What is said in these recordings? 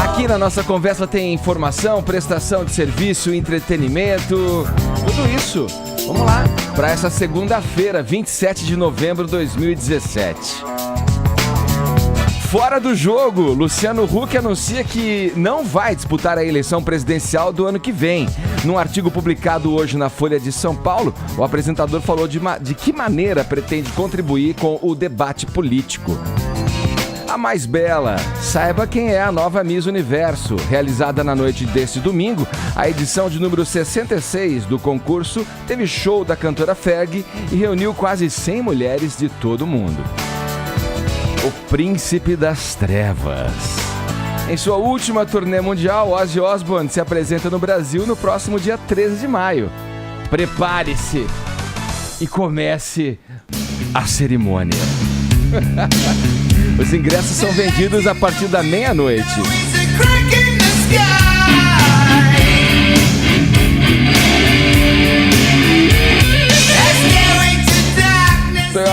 Aqui na nossa conversa tem informação, prestação de serviço, entretenimento, tudo isso. Vamos lá, para essa segunda-feira, 27 de novembro de 2017. Fora do jogo, Luciano Huck anuncia que não vai disputar a eleição presidencial do ano que vem. Num artigo publicado hoje na Folha de São Paulo, o apresentador falou de que maneira pretende contribuir com o debate político. A mais bela, saiba quem é a nova Miss Universo. Realizada na noite deste domingo, a edição de número 66 do concurso teve show da cantora Ferg e reuniu quase 100 mulheres de todo o mundo. O Príncipe das Trevas. Em sua última turnê mundial, Ozzy Osbourne se apresenta no Brasil no próximo dia 13 de maio. Prepare-se e comece a cerimônia. Os ingressos são vendidos a partir da meia-noite.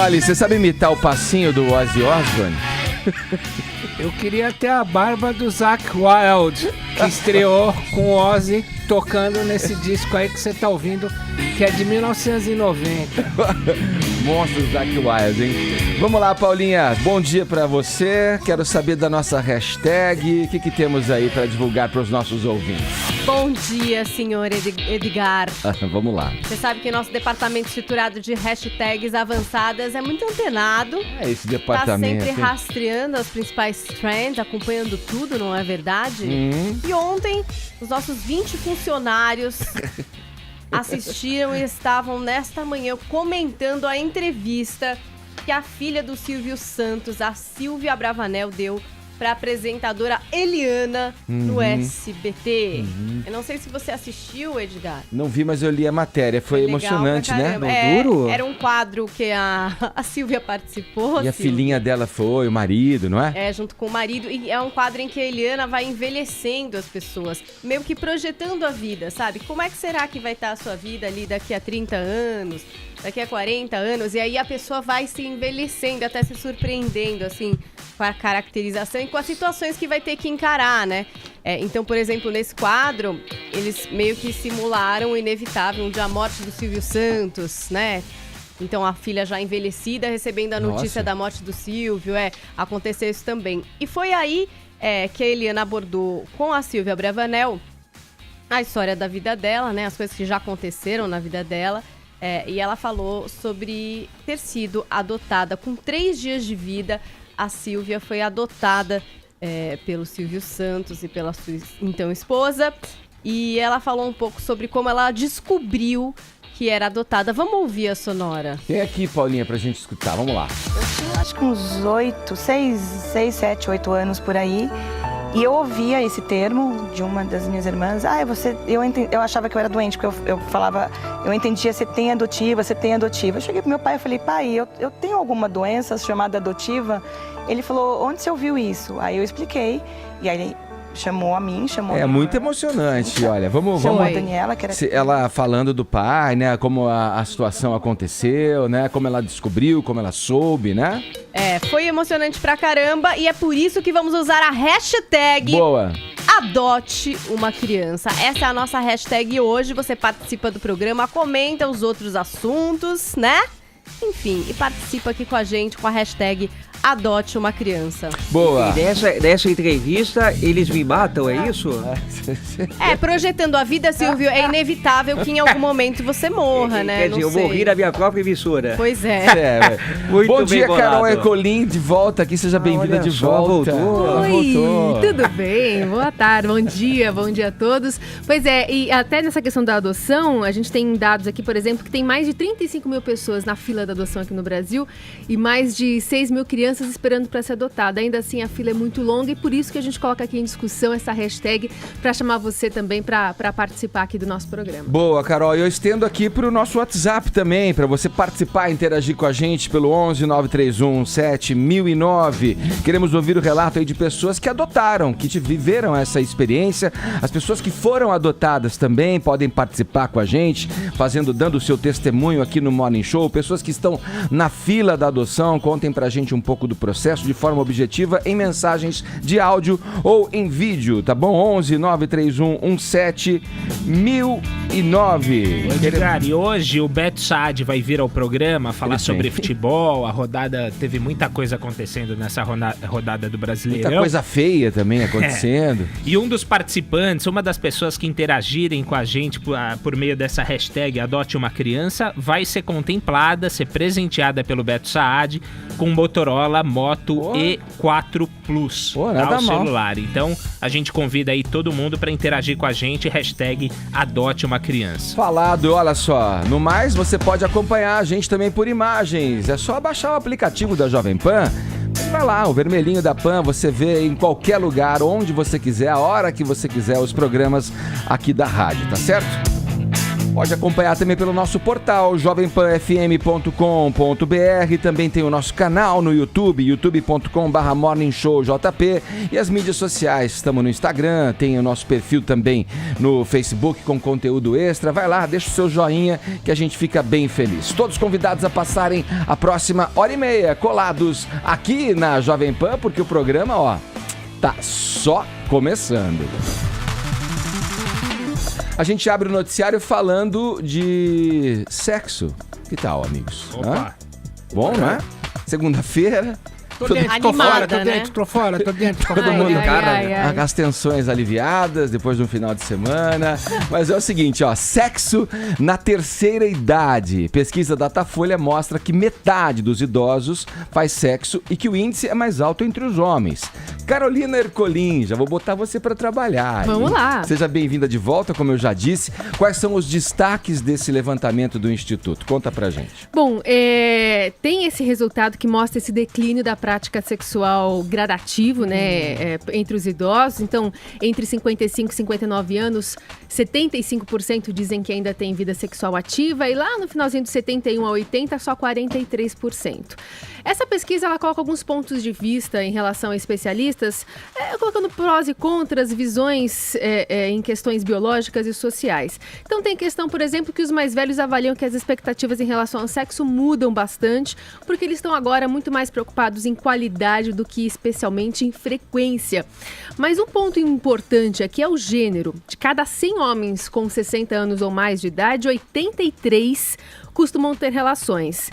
Olha, você sabe imitar o passinho do Ozzy Osbourne? Eu queria ter a barba do Zakk Wylde, que estreou com o Ozzy tocando nesse disco aí que você tá ouvindo, que é de 1990. Monstro Zakk Wylde, hein? Vamos lá, Paulinha. Bom dia pra você. Quero saber da nossa hashtag. O que temos aí pra divulgar pros nossos ouvintes? Bom dia, senhor Edgar. Vamos lá. Você sabe que nosso departamento estruturado de hashtags avançadas é muito antenado. É esse departamento. Tá sempre rastreando as principais trends, acompanhando tudo, não é verdade? E ontem, os nossos 20 funcionários assistiram e estavam nesta manhã comentando a entrevista que a filha do Silvio Santos, a Silvia Abravanel, deu para a apresentadora Eliana no SBT. Eu não sei se você assistiu, Edgar. Não vi, mas eu li a matéria. Foi emocionante, né? Duro. Era um quadro que a Silvia participou. E a filhinha dela foi, o marido, não é? É, junto com o marido. E é um quadro em que a Eliana vai envelhecendo as pessoas, meio que projetando a vida, sabe? Como é que será que vai estar a sua vida ali daqui a 30 anos, daqui a 40 anos? E aí a pessoa vai se envelhecendo, até se surpreendendo, assim, com a caracterização e com as situações que vai ter que encarar, né? Então, por exemplo, nesse quadro, eles meio que simularam o inevitável, onde a morte do Silvio Santos, né? Então, a filha já envelhecida, recebendo a notícia da morte do Silvio, aconteceu isso também. E foi aí que a Eliana abordou com a Silvia Abravanel a história da vida dela, né? As coisas que já aconteceram na vida dela. E ela falou sobre ter sido adotada com 3 dias de vida. A Silvia foi adotada pelo Silvio Santos e pela sua então esposa. E ela falou um pouco sobre como ela descobriu que era adotada. Vamos ouvir a sonora. Tem aqui, Paulinha, pra gente escutar. Vamos lá. Eu tinha acho que uns 6, 7, 8 anos por aí. E eu ouvia esse termo de uma das minhas irmãs. Eu achava que eu era doente, porque eu falava, eu entendia, você tem adotiva. Eu cheguei pro meu pai e falei, pai, eu tenho alguma doença chamada adotiva? Ele falou, onde você ouviu isso? Aí eu expliquei, e aí ele chamou a mim, muito emocionante, olha, vamos a Daniela, que era... Ela falando do pai, né, como a situação aconteceu, né, como ela descobriu, como ela soube, né? Foi emocionante pra caramba, e é por isso que vamos usar a hashtag... Boa! Adote uma criança. Essa é a nossa hashtag hoje. Você participa do programa, comenta os outros assuntos, né? Enfim, e participa aqui com a gente com a hashtag Adote uma Criança. Boa! E nessa entrevista, eles me matam, é isso? Projetando a vida, Silvio, é inevitável que em algum momento você morra, né? Quer dizer, eu vou rir da minha própria emissora. Pois é. Muito bom dia, Carol Ercolim, de volta aqui, seja bem-vinda de volta. Oi, tudo bem? Boa tarde, bom dia a todos. Pois é, e até nessa questão da adoção, a gente tem dados aqui, por exemplo, que tem mais de 35 mil pessoas na fila da adoção aqui no Brasil e mais de 6 mil crianças esperando para ser adotada. Ainda assim, a fila é muito longa e por isso que a gente coloca aqui em discussão essa hashtag para chamar você também para participar aqui do nosso programa. Boa, Carol. Eu estendo aqui para o nosso WhatsApp também, para você participar e interagir com a gente pelo 11 931 7009. Queremos ouvir o relato aí de pessoas que adotaram, que viveram essa experiência. As pessoas que foram adotadas também podem participar com a gente, dando o seu testemunho aqui no Morning Show. Pessoas que estão na fila da adoção, contem pra gente um pouco palco do processo de forma objetiva em mensagens de áudio ou em vídeo, tá bom? 11 931 17 1009. Edgar, e hoje o Beto Saad vai vir ao programa falar Ele sobre vem. futebol. A rodada, teve muita coisa acontecendo nessa rodada do Brasileirão. Muita coisa feia também acontecendo. E um dos participantes, uma das pessoas que interagirem com a gente por meio dessa hashtag Adote uma Criança, vai ser contemplada, ser presenteada pelo Beto Saad com um Motorola Moto E4 Plus, nada o mal. celular. Então, a gente convida aí todo mundo para interagir com a gente, hashtag Adote uma Criança. Falado, olha só. No mais, você pode acompanhar a gente também por imagens. É só baixar o aplicativo da Jovem Pan. Vai lá, o vermelhinho da Pan, você vê em qualquer lugar, onde você quiser, a hora que você quiser, os programas aqui da rádio, tá certo? Pode acompanhar também pelo nosso portal jovempanfm.com.br. Também tem o nosso canal no YouTube, youtube.com/morningshowjp. E as mídias sociais, estamos no Instagram, tem o nosso perfil também no Facebook com conteúdo extra. Vai lá, deixa o seu joinha que a gente fica bem feliz. Todos convidados a passarem a próxima hora e meia colados aqui na Jovem Pan, porque o programa, ó, tá só começando. A gente abre o noticiário falando de sexo. Que tal, amigos? Opa! Hã? Bom, não é? Segunda-feira. Tô dentro, tô Animada, fora, tô né? dentro, tô fora, tô dentro. Tô Todo fora. mundo, ai, cara, ai, ai. as tensões aliviadas depois de um final de semana. Mas é o seguinte, ó, sexo na terceira idade. Pesquisa Datafolha mostra que metade dos idosos faz sexo e que o índice é mais alto entre os homens. Carolina Ercolim, já vou botar você para trabalhar. Vamos hein? lá. Seja bem-vinda de volta, como eu já disse. Quais são os destaques desse levantamento do Instituto? Conta pra gente. Bom, tem esse resultado que mostra esse declínio da prática sexual gradativo, né, entre os idosos. Então, entre 55 e 59 anos, 75% dizem que ainda tem vida sexual ativa e lá no finalzinho de 71 a 80, só 43%. Essa pesquisa, ela coloca alguns pontos de vista em relação a especialistas, colocando prós e contras, visões em questões biológicas e sociais. Então tem questão, por exemplo, que os mais velhos avaliam que as expectativas em relação ao sexo mudam bastante, porque eles estão agora muito mais preocupados em qualidade do que especialmente em frequência. Mas um ponto importante aqui é o gênero. De cada 100 homens com 60 anos ou mais de idade, 83 costumam ter relações.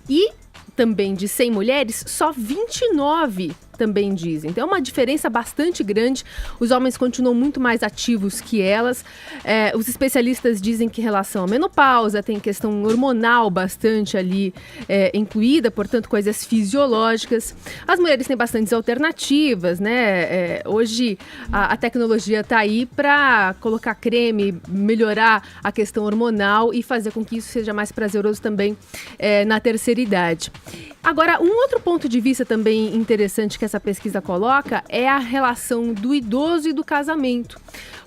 E também de 100 mulheres, só 29 também dizem. Então é uma diferença bastante grande. Os homens continuam muito mais ativos que elas. Os especialistas dizem que em relação à menopausa tem questão hormonal bastante ali incluída, portanto coisas fisiológicas. As mulheres têm bastantes alternativas, né? Hoje a tecnologia está aí para colocar creme, melhorar a questão hormonal e fazer com que isso seja mais prazeroso também na terceira idade. Agora, um outro ponto de vista também interessante que essa pesquisa coloca é a relação do idoso e do casamento.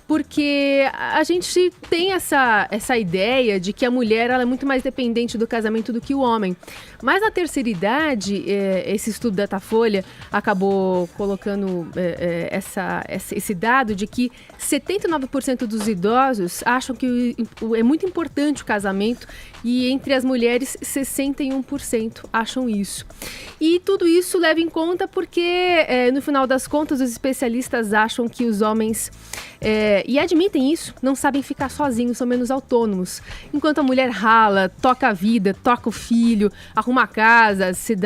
Porque a gente tem essa ideia de que a mulher ela é muito mais dependente do casamento do que o homem. Mas na terceira idade, esse estudo da Datafolha acabou colocando esse dado de que 79% dos idosos acham que é muito importante o casamento e entre as mulheres 61% acham isso. E tudo isso leva em conta porque, no final das contas, os especialistas acham que os homens... e admitem isso, não sabem ficar sozinhos, são menos autônomos. Enquanto a mulher rala, toca a vida, toca o filho, arruma a casa, se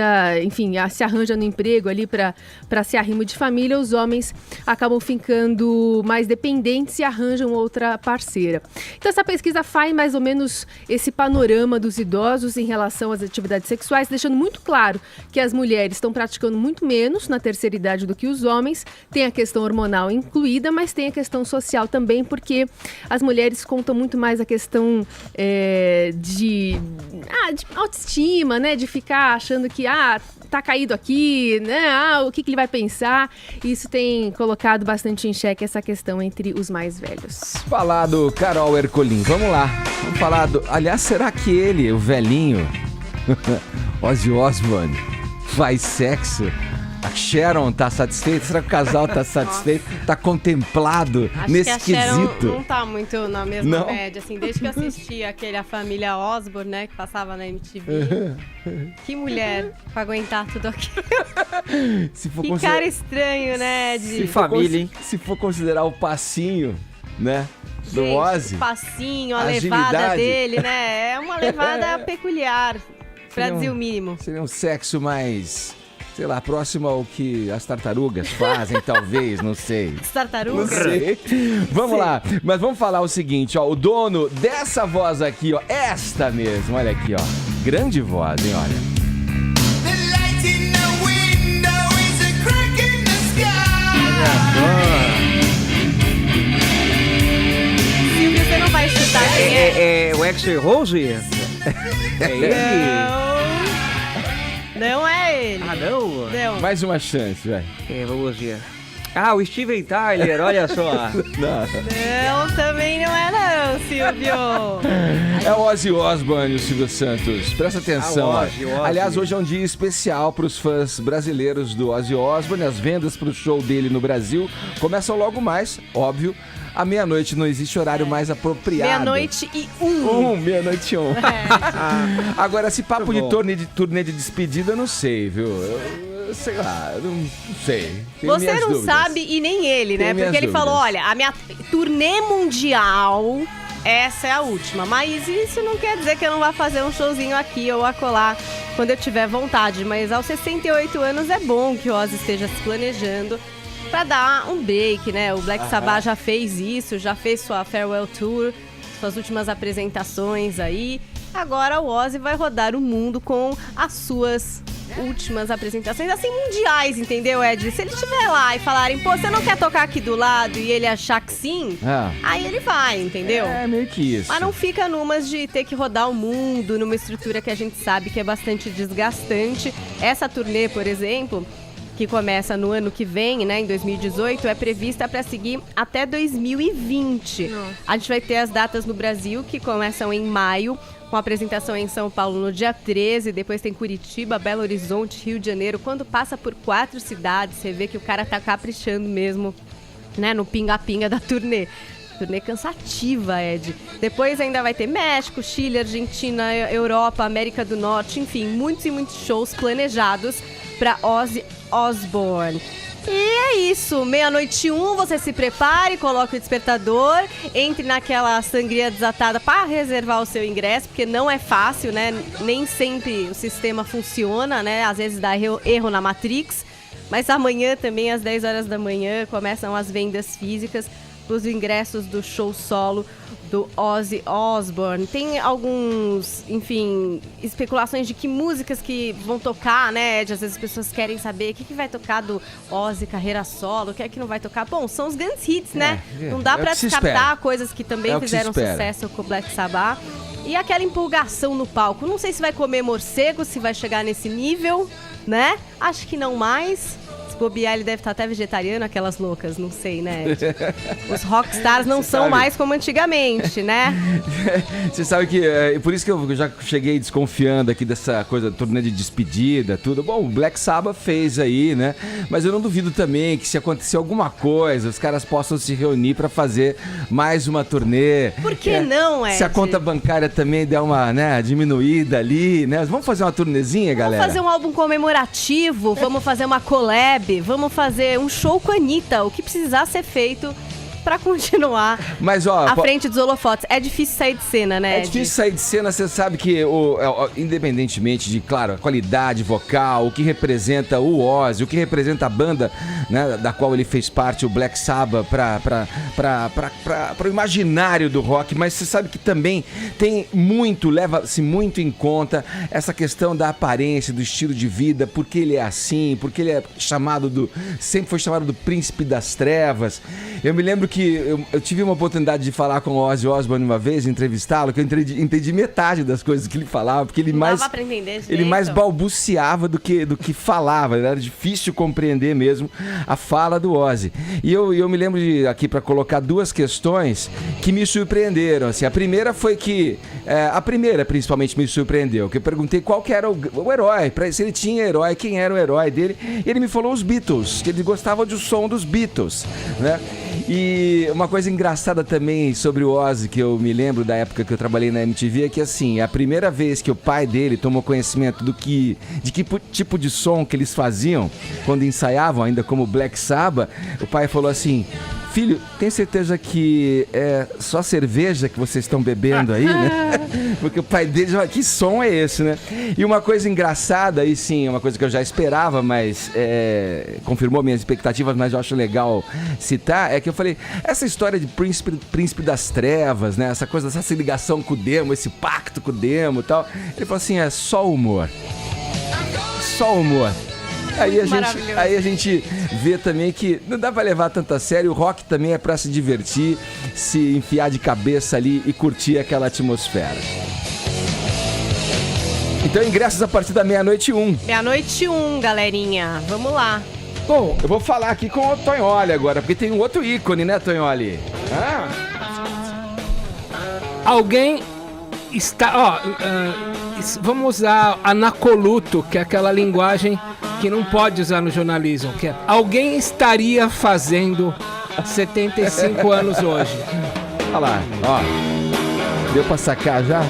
arranja no emprego ali para ser arrimo de família, os homens acabam ficando mais dependentes e arranjam outra parceira. Então essa pesquisa faz mais ou menos esse panorama dos idosos em relação às atividades sexuais, deixando muito claro que as mulheres estão praticando muito menos na terceira idade do que os homens. Tem a questão hormonal incluída, mas tem a questão social também, porque as mulheres contam muito mais a questão de autoestima, né? De ficar achando que tá caído aqui, né? O que ele vai pensar? Isso tem colocado bastante em xeque essa questão entre os mais velhos. Falado, Carol Ercolim, vamos lá. Vamos falar aliás, será que ele, o velhinho, Ozzy Osbourne, faz sexo A Sharon tá satisfeita? Será que o casal tá satisfeito? Tá contemplado Acho nesse que a Sharon quesito? não tá muito na mesma Não? média, assim, desde que eu assisti aquele A Família Osborne, né, que passava na MTV. Que mulher pra aguentar tudo aquilo. Se for Que considerar- cara estranho, né, Ed? se for família, hein? Se for considerar o passinho, né, do Gente, Ozzy, o passinho, a agilidade. levada dele, né, é uma levada peculiar, pra Seria um- dizer o mínimo. seria um sexo mais, sei lá, próximo ao que as tartarugas fazem, talvez, não sei. As tartarugas. Não sei. Vamos lá, mas vamos falar o seguinte, ó, o dono dessa voz aqui, ó, esta mesmo, olha aqui, ó, grande voz, hein, olha. Silvio, você não vai chutar quem é? É o Axl Rose? É ele? Não é ele. Ah, não? Não. Mais uma chance, velho. Vamos ver. Ah, o Steven Tyler, olha só. Não, também não é não, Silvio. É o Ozzy Osbourne, o Silvio Santos. Presta atenção. Ah, Ozzy, ó. Ozzy. Aliás, hoje é um dia especial para os fãs brasileiros do Ozzy Osbourne. As vendas para o show dele no Brasil começam logo mais, óbvio. À meia-noite não existe horário mais apropriado. Meia-noite e um. Meia-noite e um. Agora, esse papo de turnê de despedida, eu não sei, viu? Eu sei lá, não sei. Tenho Você minhas não dúvidas. sabe e nem ele, né? Tenho minhas Porque ele falou, dúvidas. olha, a minha turnê mundial, essa é a última. Mas isso não quer dizer que eu não vá fazer um showzinho aqui ou acolá quando eu tiver vontade. Mas aos 68 anos é bom que o Ozzy esteja se planejando pra dar um break, né? O Black Sabbath já fez isso, já fez sua farewell tour, suas últimas apresentações aí. Agora o Ozzy vai rodar o mundo com as suas últimas apresentações, assim, mundiais, entendeu, Ed? Se ele estiver lá e falarem, pô, você não quer tocar aqui do lado e ele achar que sim, aí ele vai, entendeu? É meio que isso. Mas não fica numas de ter que rodar o mundo numa estrutura que a gente sabe que é bastante desgastante. Essa turnê, por exemplo, que começa no ano que vem, né, em 2018, é prevista para seguir até 2020. A gente vai ter as datas no Brasil, que começam em maio, com apresentação em São Paulo no dia 13, depois tem Curitiba, Belo Horizonte, Rio de Janeiro. Quando passa por 4 cidades, você vê que o cara tá caprichando mesmo, né, no pinga-pinga da turnê. Turnê cansativa, Ed. Depois ainda vai ter México, Chile, Argentina, Europa, América do Norte, enfim, muitos e muitos shows planejados para Ozzy Osbourne. E é isso, meia-noite e um, você se prepare, coloque o despertador, entre naquela sangria desatada para reservar o seu ingresso, porque não é fácil, né? Nem sempre o sistema funciona, né? Às vezes dá erro na Matrix, mas amanhã também, às 10 horas da manhã, começam as vendas físicas dos ingressos do show solo do Ozzy Osbourne. Tem alguns, enfim, especulações de que músicas que vão tocar, né, Ed? Às vezes as pessoas querem saber o que vai tocar do Ozzy carreira solo, o que é que não vai tocar. Bom, são os grandes hits, né? Não dá pra descartar coisas que também fizeram sucesso com o Black Sabbath. E aquela empolgação no palco. Não sei se vai comer morcego, se vai chegar nesse nível, né? Acho que não mais. Se bobear, ele deve estar até vegetariano, aquelas loucas, não sei, né? Os rockstars não são mais como antigamente, né? Você sabe que, por isso que eu já cheguei desconfiando aqui dessa coisa, turnê de despedida, tudo. Bom, o Black Sabbath fez aí, né? Mas eu não duvido também que se acontecer alguma coisa, os caras possam se reunir pra fazer mais uma turnê. Por que não, Ed? Se a conta bancária também der uma, né, diminuída ali, né? Vamos fazer uma turnezinha, galera? Vamos fazer um álbum comemorativo, vamos fazer uma collab, vamos fazer um show com a Anitta, o que precisar ser feito pra continuar Mas, ó, à frente dos holofotes. É difícil sair de cena, né, É Ed? difícil sair de cena, você sabe que, independentemente de, claro, a qualidade vocal, o que representa o Ozzy, o que representa a banda, né, da qual ele fez parte, o Black Sabbath, para o imaginário do rock, mas você sabe que também tem muito, leva-se muito em conta essa questão da aparência, do estilo de vida, porque ele é assim, porque ele é chamado sempre foi chamado do príncipe das trevas. Eu me lembro que eu tive uma oportunidade de falar com o Ozzy Osbourne uma vez, entrevistá-lo, que eu entendi metade das coisas que ele falava, porque ele mais... Dava pra entender direito. Ele mais balbuciava do que falava, era difícil compreender mesmo a fala do Ozzy. E eu me lembro de, aqui para colocar 2 questões que me surpreenderam. Assim, a primeira foi que, principalmente me surpreendeu, que eu perguntei qual que era o herói, se ele tinha herói, quem era o herói dele, e ele me falou os Beatles, que ele gostava do som dos Beatles, né? E uma coisa engraçada também sobre o Ozzy, que eu me lembro da época que eu trabalhei na MTV, é que assim, a primeira vez que o pai dele tomou conhecimento de que tipo de som que eles faziam quando ensaiavam, ainda como Black Sabbath, o pai falou assim: filho, tem certeza que é só cerveja que vocês estão bebendo aí, né? Porque o pai dele já, que som é esse, né? E uma coisa engraçada, aí sim, uma coisa que eu já esperava, mas confirmou minhas expectativas, mas eu acho legal citar, é que eu falei, essa história de príncipe das trevas, né? Essa coisa, essa ligação com o demo, esse pacto com o demo e tal. Ele falou assim, é só humor. Só humor. Aí a gente vê também que não dá pra levar tanto a sério, o rock também é pra se divertir, se enfiar de cabeça ali e curtir aquela atmosfera. Então, ingressos a partir da 00:01. 00:01, galerinha. Vamos lá. Bom, eu vou falar aqui com o Tonholi agora, porque tem um outro ícone, né, Tonholi? Alguém está... vamos usar anacoluto, que é aquela linguagem que não pode usar no jornalismo, que é alguém estaria fazendo 75 anos hoje. Olha lá, ó. Deu pra sacar já?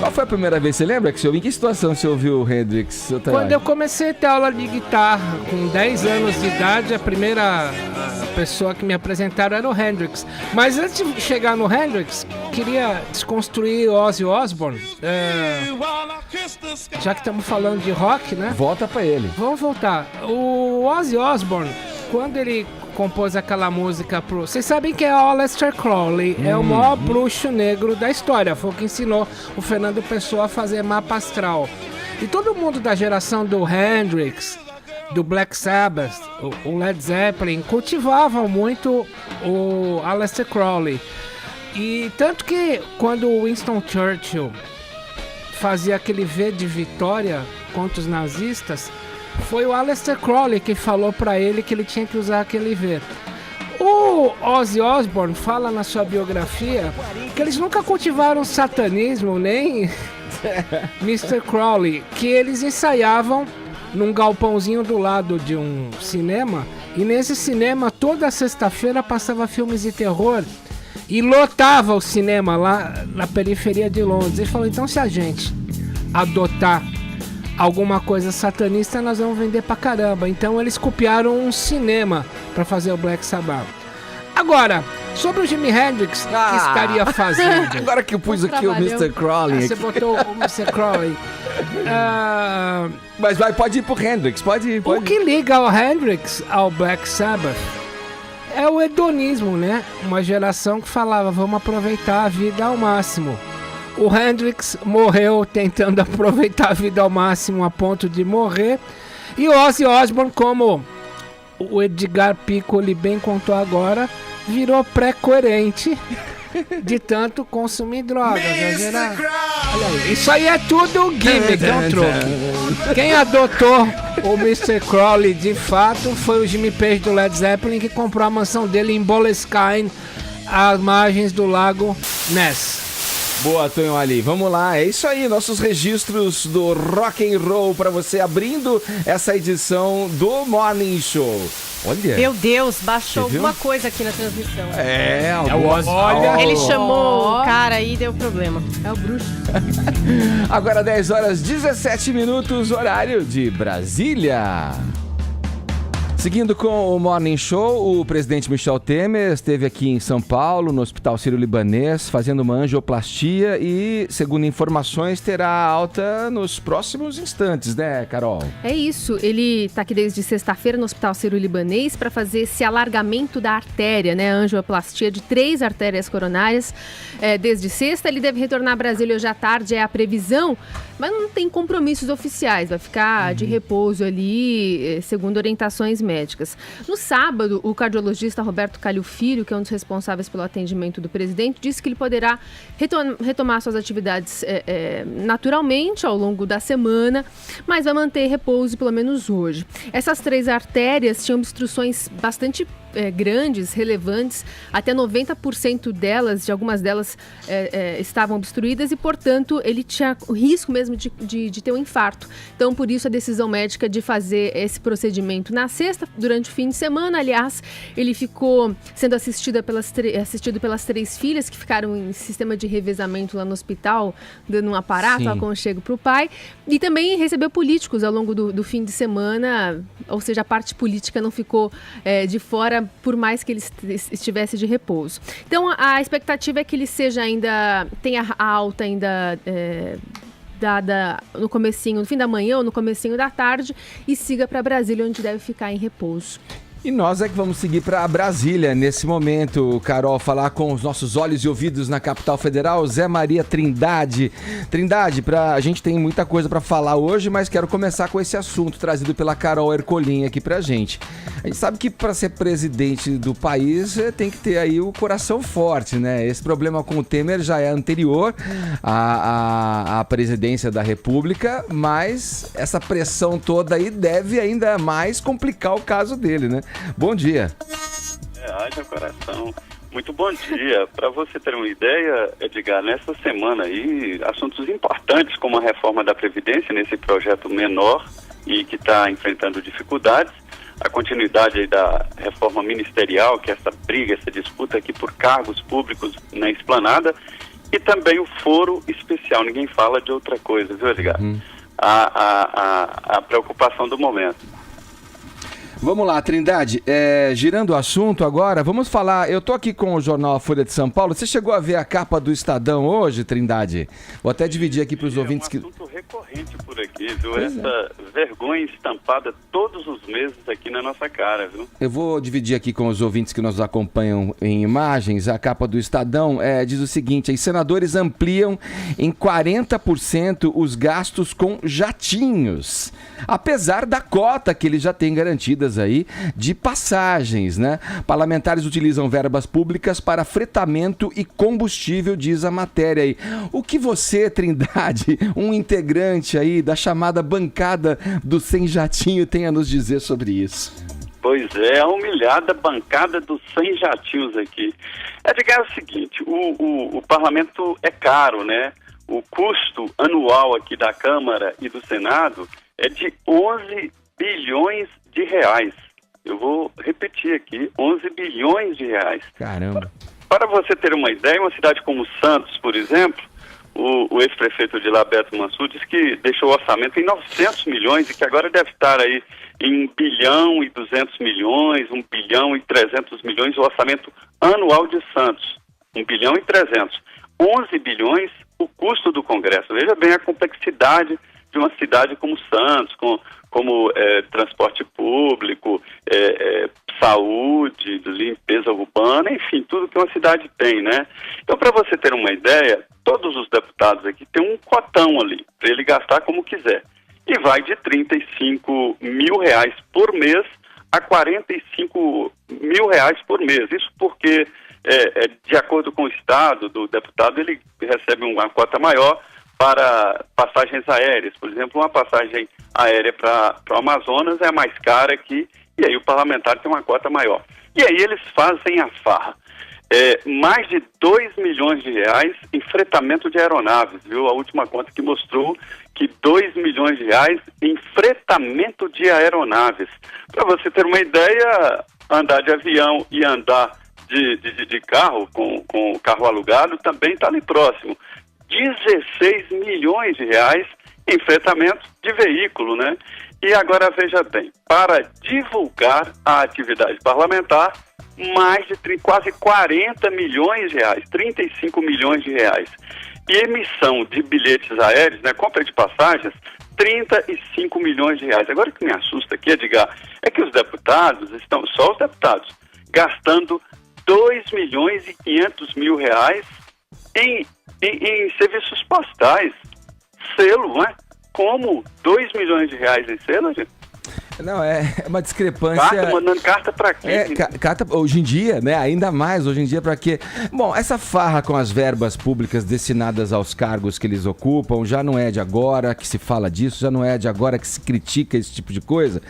Qual foi a primeira vez? Você lembra que você ouviu? Em que situação você ouviu o Hendrix? Quando eu comecei a ter aula de guitarra, com 10 anos de idade, a primeira pessoa que me apresentaram era o Hendrix. Mas antes de chegar no Hendrix, queria desconstruir o Ozzy Osbourne. Já que estamos falando de rock, né? Volta pra ele. Vamos voltar. O Ozzy Osbourne, quando ele compôs aquela música pro... Vocês sabem que é o Aleister Crowley, é o maior bruxo negro da história. Foi o que ensinou o Fernando Pessoa a fazer mapa astral. E todo mundo da geração do Hendrix, do Black Sabbath, o Led Zeppelin, cultivavam muito o Aleister Crowley. E tanto que quando o Winston Churchill fazia aquele V de vitória contra os nazistas, foi o Aleister Crowley que falou pra ele que ele tinha que usar aquele V. O Ozzy Osbourne fala na sua biografia que eles nunca cultivaram satanismo, nem Mr. Crowley, que eles ensaiavam num galpãozinho do lado de um cinema, e nesse cinema toda sexta-feira passava filmes de terror e lotava o cinema lá na periferia de Londres. Ele falou, então se a gente adotar alguma coisa satanista, nós vamos vender pra caramba. Então eles copiaram um cinema pra fazer o Black Sabbath. Agora, sobre o Jimi Hendrix, que estaria fazendo? Agora que eu pus aqui o Mr. Crowley. Você botou o Mr. Crowley. Mas pode ir pro Hendrix, pode ir. O que liga o Hendrix ao Black Sabbath é o hedonismo, né? Uma geração que falava, vamos aproveitar a vida ao máximo. O Hendrix morreu tentando aproveitar a vida ao máximo a ponto de morrer. E o Ozzy Osbourne, como o Edgar Piccoli bem contou agora, virou pré-coerente de tanto consumir drogas. Olha aí, isso aí é tudo gimmick, é um troco. Quem adotou o Mr. Crowley de fato foi o Jimmy Page do Led Zeppelin, que comprou a mansão dele em Boleskine, às margens do lago Ness. Boa, Tonholi. Vamos lá. É isso aí, nossos registros do rock and roll para você abrindo essa edição do Morning Show. Olha. Meu Deus, baixou alguma coisa aqui na transmissão. É o Ozzy. Olha. Ele chamou o cara aí e deu problema. É o bruxo. Agora 10h17, horário de Brasília. Seguindo com o Morning Show, o presidente Michel Temer esteve aqui em São Paulo, no Hospital Sírio-Libanês, fazendo uma angioplastia e, segundo informações, terá alta nos próximos instantes, né, Carol? É isso, ele está aqui desde sexta-feira no Hospital Sírio-Libanês para fazer esse alargamento da artéria, né, a angioplastia de 3 artérias coronárias. Desde sexta, ele deve retornar a Brasília hoje à tarde, é a previsão. mas não tem compromissos oficiais, vai ficar de repouso ali, segundo orientações médicas. No sábado, o cardiologista Roberto Calil Filho, que é um dos responsáveis pelo atendimento do presidente, disse que ele poderá retomar suas atividades naturalmente ao longo da semana, mas vai manter repouso pelo menos hoje. Essas 3 artérias tinham obstruções bastante grandes, relevantes, até 90% delas, de algumas delas estavam obstruídas e, portanto, ele tinha o risco mesmo de ter um infarto. Então, por isso, a decisão médica de fazer esse procedimento na sexta, durante o fim de semana. Aliás, ele ficou sendo assistido pelas 3 filhas que ficaram em sistema de revezamento lá no hospital, dando um aparato, um aconchego para o pai. E também recebeu políticos ao longo do fim de semana, ou seja, a parte política não ficou de fora, por mais que ele estivesse de repouso. Então, a expectativa é que ele tenha a alta ainda dada no fim da manhã ou no comecinho da tarde e siga para Brasília, onde deve ficar em repouso. E nós é que vamos seguir para Brasília nesse momento, Carol, falar com os nossos olhos e ouvidos na capital federal, Zé Maria Trindade. Trindade, a gente tem muita coisa para falar hoje, mas quero começar com esse assunto trazido pela Carol Ercolim aqui pra gente. A gente sabe que para ser presidente do país tem que ter aí o coração forte, né? Esse problema com o Temer já é anterior à presidência da República, mas essa pressão toda aí deve ainda mais complicar o caso dele, né? Bom dia. Haja coração. Muito bom dia. Para você ter uma ideia, Edgar, nessa semana aí, assuntos importantes como a reforma da Previdência, nesse projeto menor e que está enfrentando dificuldades, a continuidade aí da reforma ministerial, que é essa briga, essa disputa aqui por cargos públicos na esplanada, e também o foro especial. Ninguém fala de outra coisa, viu, Edgar? A preocupação do momento. Vamos lá, Trindade, girando o assunto agora, vamos falar, eu tô aqui com o jornal A Folha de São Paulo, você chegou a ver a capa do Estadão hoje, Trindade? Vou até dividir aqui para os ouvintes que... É um assunto recorrente por aqui, viu? Essa vergonha estampada todos os meses aqui na nossa cara, viu? Eu vou dividir aqui com os ouvintes que nos acompanham em imagens, a capa do Estadão diz o seguinte, os senadores ampliam em 40% os gastos com jatinhos, apesar da cota que eles já têm garantidas aí de passagens, né? Parlamentares utilizam verbas públicas para fretamento e combustível, diz a matéria aí. O que você, Trindade, um integrante aí da chamada bancada do Sem Jatinho, tem a nos dizer sobre isso? Pois é, a humilhada bancada dos 100 jatinhos aqui. Edgar, é o seguinte, o parlamento é caro, né? O custo anual aqui da Câmara e do Senado é de 11 bilhões de reais. Eu vou repetir aqui, 11 bilhões de reais. Caramba. Para você ter uma ideia, uma cidade como Santos, por exemplo, o ex-prefeito de lá, Beto Mansur, disse que deixou o orçamento em 900 milhões e que agora deve estar aí em 1 bilhão e 200 milhões, 1 bilhão e 300 milhões, o orçamento anual de Santos. 1 bilhão e 300. 11 bilhões o custo do Congresso. Veja bem a complexidade de uma cidade como Santos, como transporte público, saúde, limpeza urbana, enfim, tudo que uma cidade tem, né? Então, para você ter uma ideia, todos os deputados aqui têm um cotão ali, para ele gastar como quiser. E vai de R$35 mil por mês a R$45 mil por mês. Isso porque, de acordo com o estado do deputado, ele recebe uma cota maior para passagens aéreas. Por exemplo, uma passagem aérea para o Amazonas é mais cara aqui, e aí o parlamentar tem uma cota maior. E aí eles fazem a farra. Mais de 2 milhões de reais em fretamento de aeronaves, viu? A última conta que mostrou que 2 milhões de reais em fretamento de aeronaves. Para você ter uma ideia, andar de avião e andar de carro, com carro alugado, também está ali próximo. 16 milhões de reais em fretamento de veículo, né? E agora veja bem, para divulgar a atividade parlamentar, mais de quase 40 milhões de reais, 35 milhões de reais. E emissão de bilhetes aéreos, né, compra de passagens, 35 milhões de reais. Agora o que me assusta aqui, Edgar, é que os deputados só os deputados, gastando 2 milhões e 500 mil reais em serviços postais. selo, não é? Como 2 milhões de reais em selo, gente? Não, é uma discrepância... Carta, mandando carta pra quê? Carta, hoje em dia, né? Ainda mais hoje em dia, pra quê? Bom, essa farra com as verbas públicas destinadas aos cargos que eles ocupam já não é de agora que se fala disso, já não é de agora que se critica esse tipo de coisa.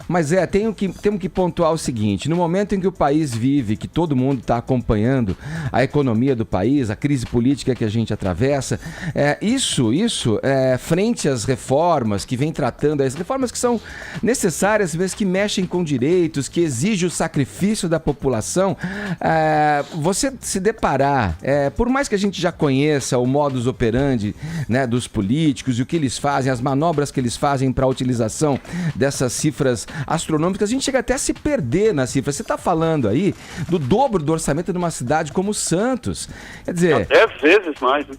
Mas temos que pontuar o seguinte: no momento em que o país vive, que todo mundo está acompanhando a economia do país, a crise política que a gente atravessa, frente às reformas que vem tratando, as reformas que são necessárias, mas que mexem com direitos, que exigem o sacrifício da população, você se deparar, por mais que a gente já conheça o modus operandi, né, dos políticos e o que eles fazem, as manobras que eles fazem para a utilização dessas cifras astronômicas, a gente chega até a se perder na cifra. Você está falando aí do dobro do orçamento de uma cidade como Santos. Quer dizer... 10 vezes mais. Né?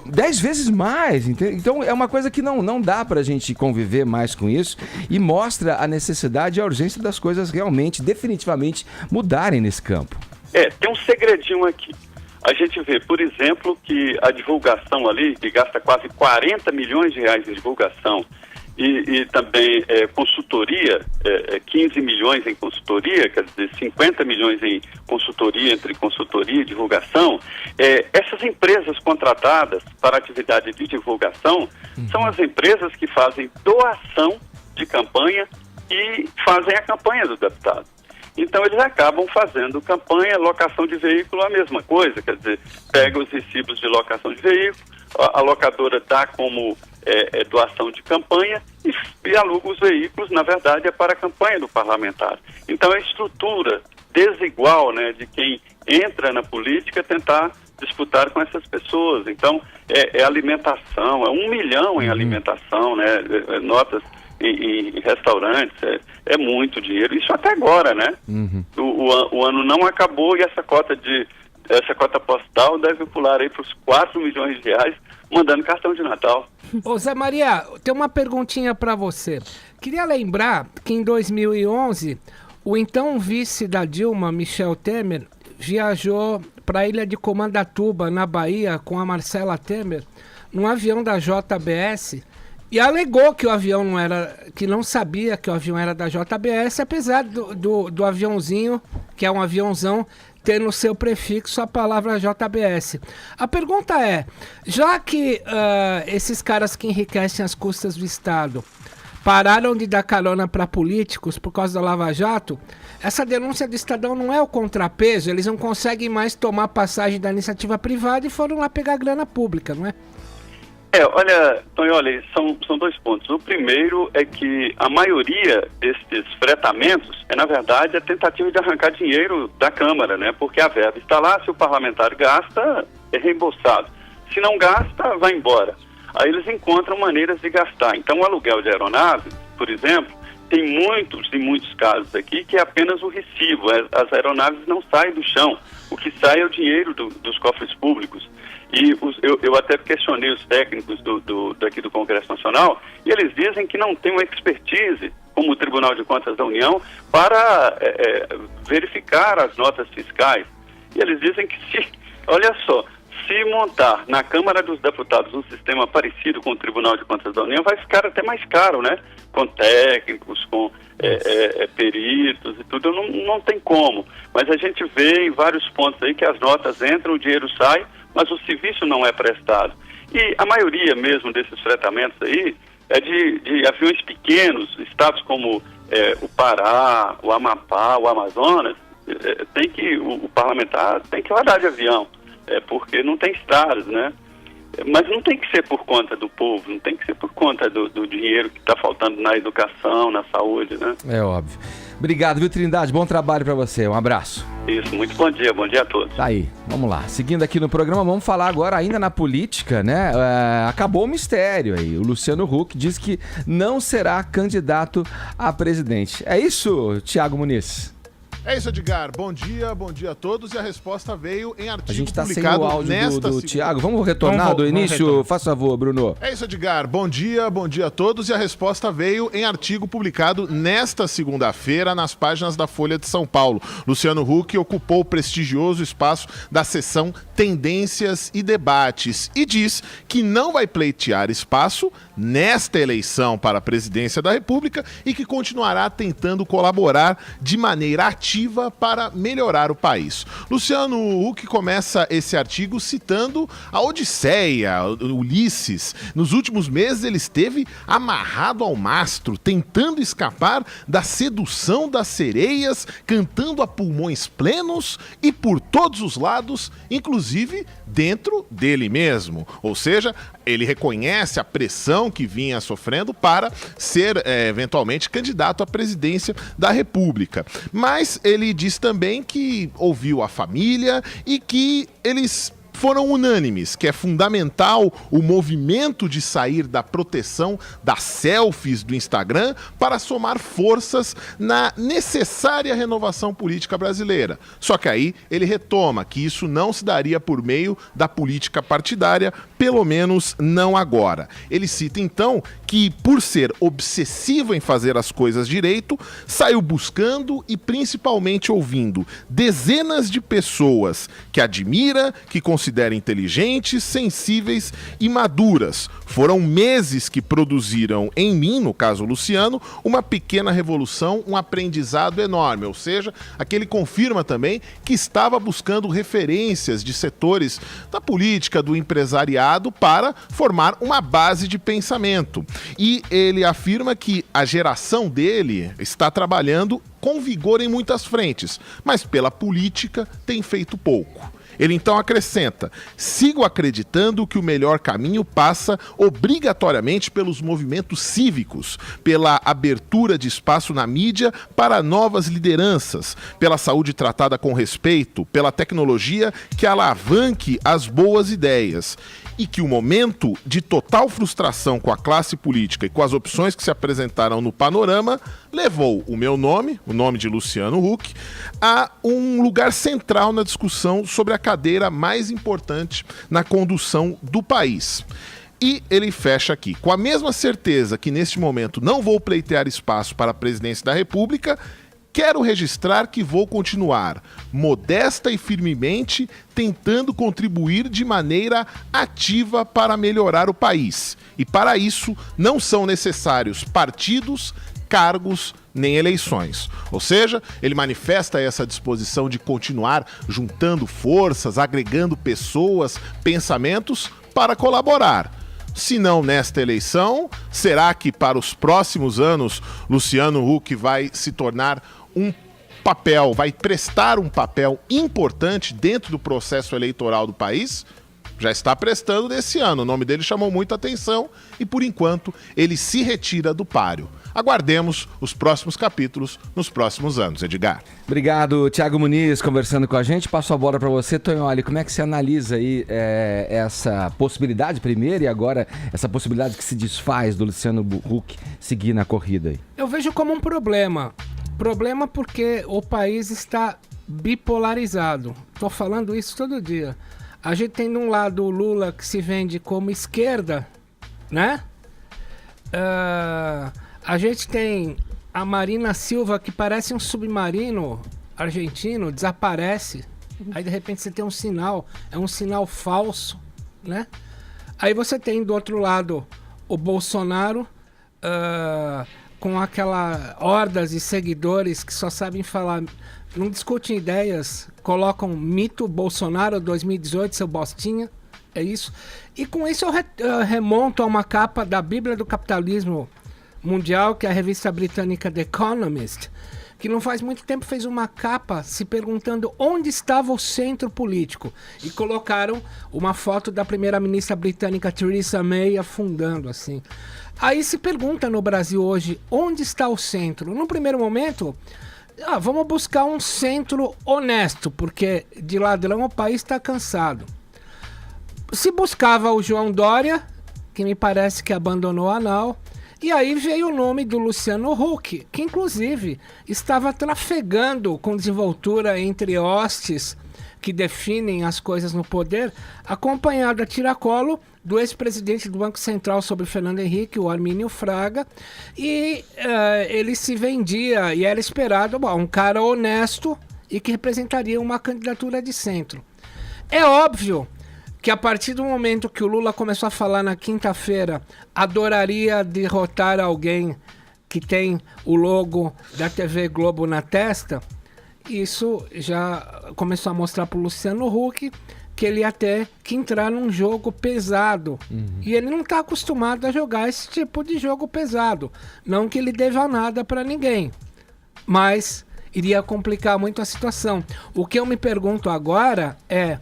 10 vezes mais. Então é uma coisa que não dá para a gente conviver mais com isso e mostra a necessidade e a urgência das coisas realmente, definitivamente, mudarem nesse campo. Tem um segredinho aqui. A gente vê, por exemplo, que a divulgação ali, que gasta quase 40 milhões de reais em divulgação, e também consultoria, 15 milhões em consultoria, quer dizer, 50 milhões em consultoria, entre consultoria e divulgação. Essas empresas contratadas para atividade de divulgação são as empresas que fazem doação de campanha e fazem a campanha do deputado. Então eles acabam fazendo campanha, locação de veículo, a mesma coisa, quer dizer, pega os recibos de locação de veículo, a locadora dá como doação de campanha e aluga os veículos, na verdade, para a campanha do parlamentar. Então a estrutura desigual, né, de quem entra na política tentar disputar com essas pessoas. Então alimentação, 1 milhão em alimentação, né, notas em restaurantes, é muito dinheiro, isso até agora, né? O ano não acabou e essa cota postal deve pular aí para os 4 milhões de reais mandando cartão de Natal. Ô Zé Maria, tem uma perguntinha para você. Queria lembrar que em 2011 o então vice da Dilma, Michel Temer, viajou para a ilha de Comandatuba, na Bahia, com a Marcela Temer, num avião da JBS. E alegou que o avião que não sabia que o avião era da JBS, apesar do aviãozinho, que é um aviãozão, ter no seu prefixo a palavra JBS. A pergunta é, já que esses caras que enriquecem às custas do Estado pararam de dar carona para políticos por causa da Lava Jato, essa denúncia do Estadão não é o contrapeso, eles não conseguem mais tomar passagem da iniciativa privada e foram lá pegar grana pública, não é? Olha, Tonholi, são 2 pontos. O primeiro é que a maioria desses fretamentos na verdade, a tentativa de arrancar dinheiro da Câmara, né? Porque a verba está lá, se o parlamentar gasta, é reembolsado. Se não gasta, vai embora. Aí eles encontram maneiras de gastar. Então, o aluguel de aeronaves, por exemplo, tem muitos casos aqui que é apenas o recibo. As aeronaves não saem do chão. O que sai é o dinheiro dos cofres públicos. E eu até questionei os técnicos daqui do Congresso Nacional, e eles dizem que não tem uma expertise, como o Tribunal de Contas da União, para verificar as notas fiscais. E eles dizem que se montar na Câmara dos Deputados um sistema parecido com o Tribunal de Contas da União, vai ficar até mais caro, né? Com técnicos, com peritos e tudo, não tem como. Mas a gente vê em vários pontos aí que as notas entram, o dinheiro sai, mas o serviço não é prestado. E a maioria mesmo desses fretamentos aí é de aviões pequenos, estados como o Pará, o Amapá, o Amazonas, o parlamentar tem que rodar de avião, porque não tem estradas, né? Mas não tem que ser por conta do povo, não tem que ser por conta do dinheiro que está faltando na educação, na saúde, né? É óbvio. Obrigado, viu, Trindade? Bom trabalho para você. Um abraço. Isso, muito bom dia a todos. Tá aí, vamos lá. Seguindo aqui no programa, vamos falar agora ainda na política, né? Acabou o mistério aí. O Luciano Huck diz que não será candidato a presidente. É isso, Thiago Muniz? É isso, Edgar. Bom dia a todos. E a resposta veio em artigo A gente tá sem publicado o áudio nesta do Thiago. Vamos retornar do início? Faça favor, Bruno. É isso, Edgar. Bom dia a todos. E a resposta veio em artigo publicado nesta segunda-feira nas páginas da Folha de São Paulo. Luciano Huck ocupou o prestigioso espaço da seção Tendências e Debates e diz que não vai pleitear espaço nesta eleição para a presidência da República e que continuará tentando colaborar de maneira ativa para melhorar o país. Luciano Huck começa esse artigo citando a Odisseia, Ulisses. Nos últimos meses ele esteve amarrado ao mastro, tentando escapar da sedução das sereias, cantando a pulmões plenos e por todos os lados, inclusive dentro dele mesmo. Ou seja, ele reconhece a pressão que vinha sofrendo para ser, eventualmente, candidato à presidência da República. Mas ele diz também que ouviu a família e que eles foram unânimes, que é fundamental o movimento de sair da proteção das selfies do Instagram para somar forças na necessária renovação política brasileira. Só que aí ele retoma que isso não se daria por meio da política partidária, pelo menos não agora. Ele cita então que, por ser obsessivo em fazer as coisas direito, saiu buscando e principalmente ouvindo dezenas de pessoas que admira, que considera inteligentes, sensíveis e maduras. Foram meses que produziram em mim, no caso Luciano, uma pequena revolução, um aprendizado enorme. Ou seja, aqui ele confirma também que estava buscando referências de setores da política, do empresariado, para formar uma base de pensamento. E ele afirma que a geração dele está trabalhando com vigor em muitas frentes, mas pela política tem feito pouco. Ele então acrescenta: sigo acreditando que o melhor caminho passa obrigatoriamente pelos movimentos cívicos, pela abertura de espaço na mídia para novas lideranças, pela saúde tratada com respeito, pela tecnologia que alavanque as boas ideias. E que o momento de total frustração com a classe política e com as opções que se apresentaram no panorama levou o meu nome, o nome de Luciano Huck, a um lugar central na discussão sobre a cadeira mais importante na condução do país. E ele fecha aqui: com a mesma certeza que neste momento não vou pleitear espaço para a presidência da República, quero registrar que vou continuar, modesta e firmemente, tentando contribuir de maneira ativa para melhorar o país. E para isso, não são necessários partidos, cargos, nem eleições. Ou seja, ele manifesta essa disposição de continuar juntando forças, agregando pessoas, pensamentos para colaborar. Se não nesta eleição, será que para os próximos anos Luciano Huck vai se tornar vai prestar um papel importante dentro do processo eleitoral do país? Já está prestando nesse ano. O nome dele chamou muita atenção e, por enquanto, ele se retira do páreo. Aguardemos os próximos capítulos nos próximos anos, Edgar. Obrigado, Thiago Muniz, conversando com a gente. Passo a bola para você, Tonholi. Como é que você analisa aí essa possibilidade primeiro e agora essa possibilidade que se desfaz do Luciano Huck seguir na corrida aí? Eu vejo como um problema. Problema porque o país está bipolarizado. Estou falando isso todo dia. A gente tem de um lado o Lula, que se vende como esquerda, né? A gente tem a Marina Silva, que parece um submarino argentino, desaparece. Aí de repente você tem um sinal, é um sinal falso, né? Aí você tem do outro lado o Bolsonaro, com aquela hordas de seguidores que só sabem falar, não discutem ideias, colocam mito Bolsonaro 2018, seu bostinha, é isso. E com isso eu remonto a uma capa da Bíblia do Capitalismo Mundial, que é a revista britânica The Economist, que não faz muito tempo fez uma capa se perguntando onde estava o centro político. E colocaram uma foto da primeira-ministra britânica Theresa May afundando assim. Aí se pergunta no Brasil hoje, onde está o centro? No primeiro momento, vamos buscar um centro honesto, porque de ladrão o país está cansado. Se buscava o João Dória, que me parece que abandonou a nau, E aí veio o nome do Luciano Huck, que inclusive estava trafegando com desenvoltura entre hostes que definem as coisas no poder, acompanhado a tiracolo do ex-presidente do Banco Central sobre Fernando Henrique, o Armínio Fraga, e ele se vendia e era esperado um cara honesto e que representaria uma candidatura de centro. É óbvio que a partir do momento que o Lula começou a falar na quinta-feira, adoraria derrotar alguém que tem o logo da TV Globo na testa, isso já começou a mostrar para o Luciano Huck que ele ia ter que entrar num jogo pesado. E ele não está acostumado a jogar esse tipo de jogo pesado. Não que ele deva nada para ninguém, mas iria complicar muito a situação. O que eu me pergunto agora é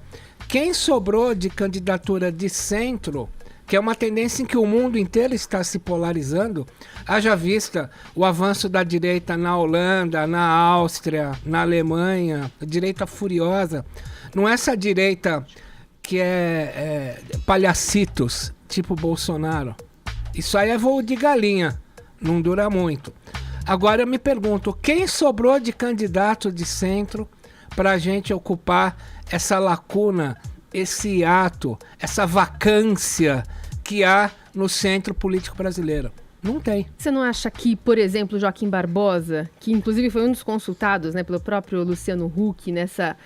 quem sobrou de candidatura de centro, que é uma tendência em que o mundo inteiro está se polarizando, haja vista o avanço da direita na Holanda, na Áustria, na Alemanha, a direita furiosa. Não é essa direita que é palhacitos, tipo Bolsonaro. Isso aí é voo de galinha, não dura muito. Agora eu me pergunto, quem sobrou de candidato de centro para a gente ocupar essa lacuna, esse hiato, essa vacância que há no centro político brasileiro? Não tem. Você não acha que, por exemplo, Joaquim Barbosa, que inclusive foi um dos consultados, né, pelo próprio Luciano Huck nessa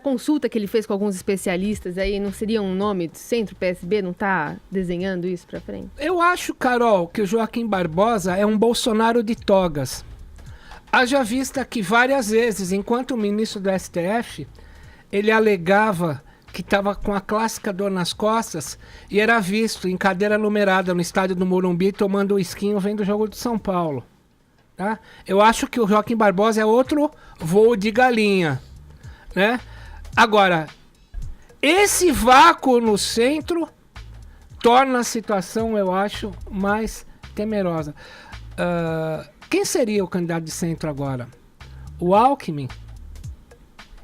consulta que ele fez com alguns especialistas, aí não seria um nome do centro? PSB não está desenhando isso para frente? Eu acho, Carol, que o Joaquim Barbosa é um Bolsonaro de togas. Haja vista que várias vezes, enquanto ministro do STF, ele alegava que estava com a clássica dor nas costas e era visto em cadeira numerada no estádio do Morumbi tomando um esquinho vendo o jogo de São Paulo. Tá? Eu acho que o Joaquim Barbosa é outro voo de galinha, né? Agora, esse vácuo no centro torna a situação, eu acho, mais temerosa. Quem seria o candidato de centro agora? O Alckmin?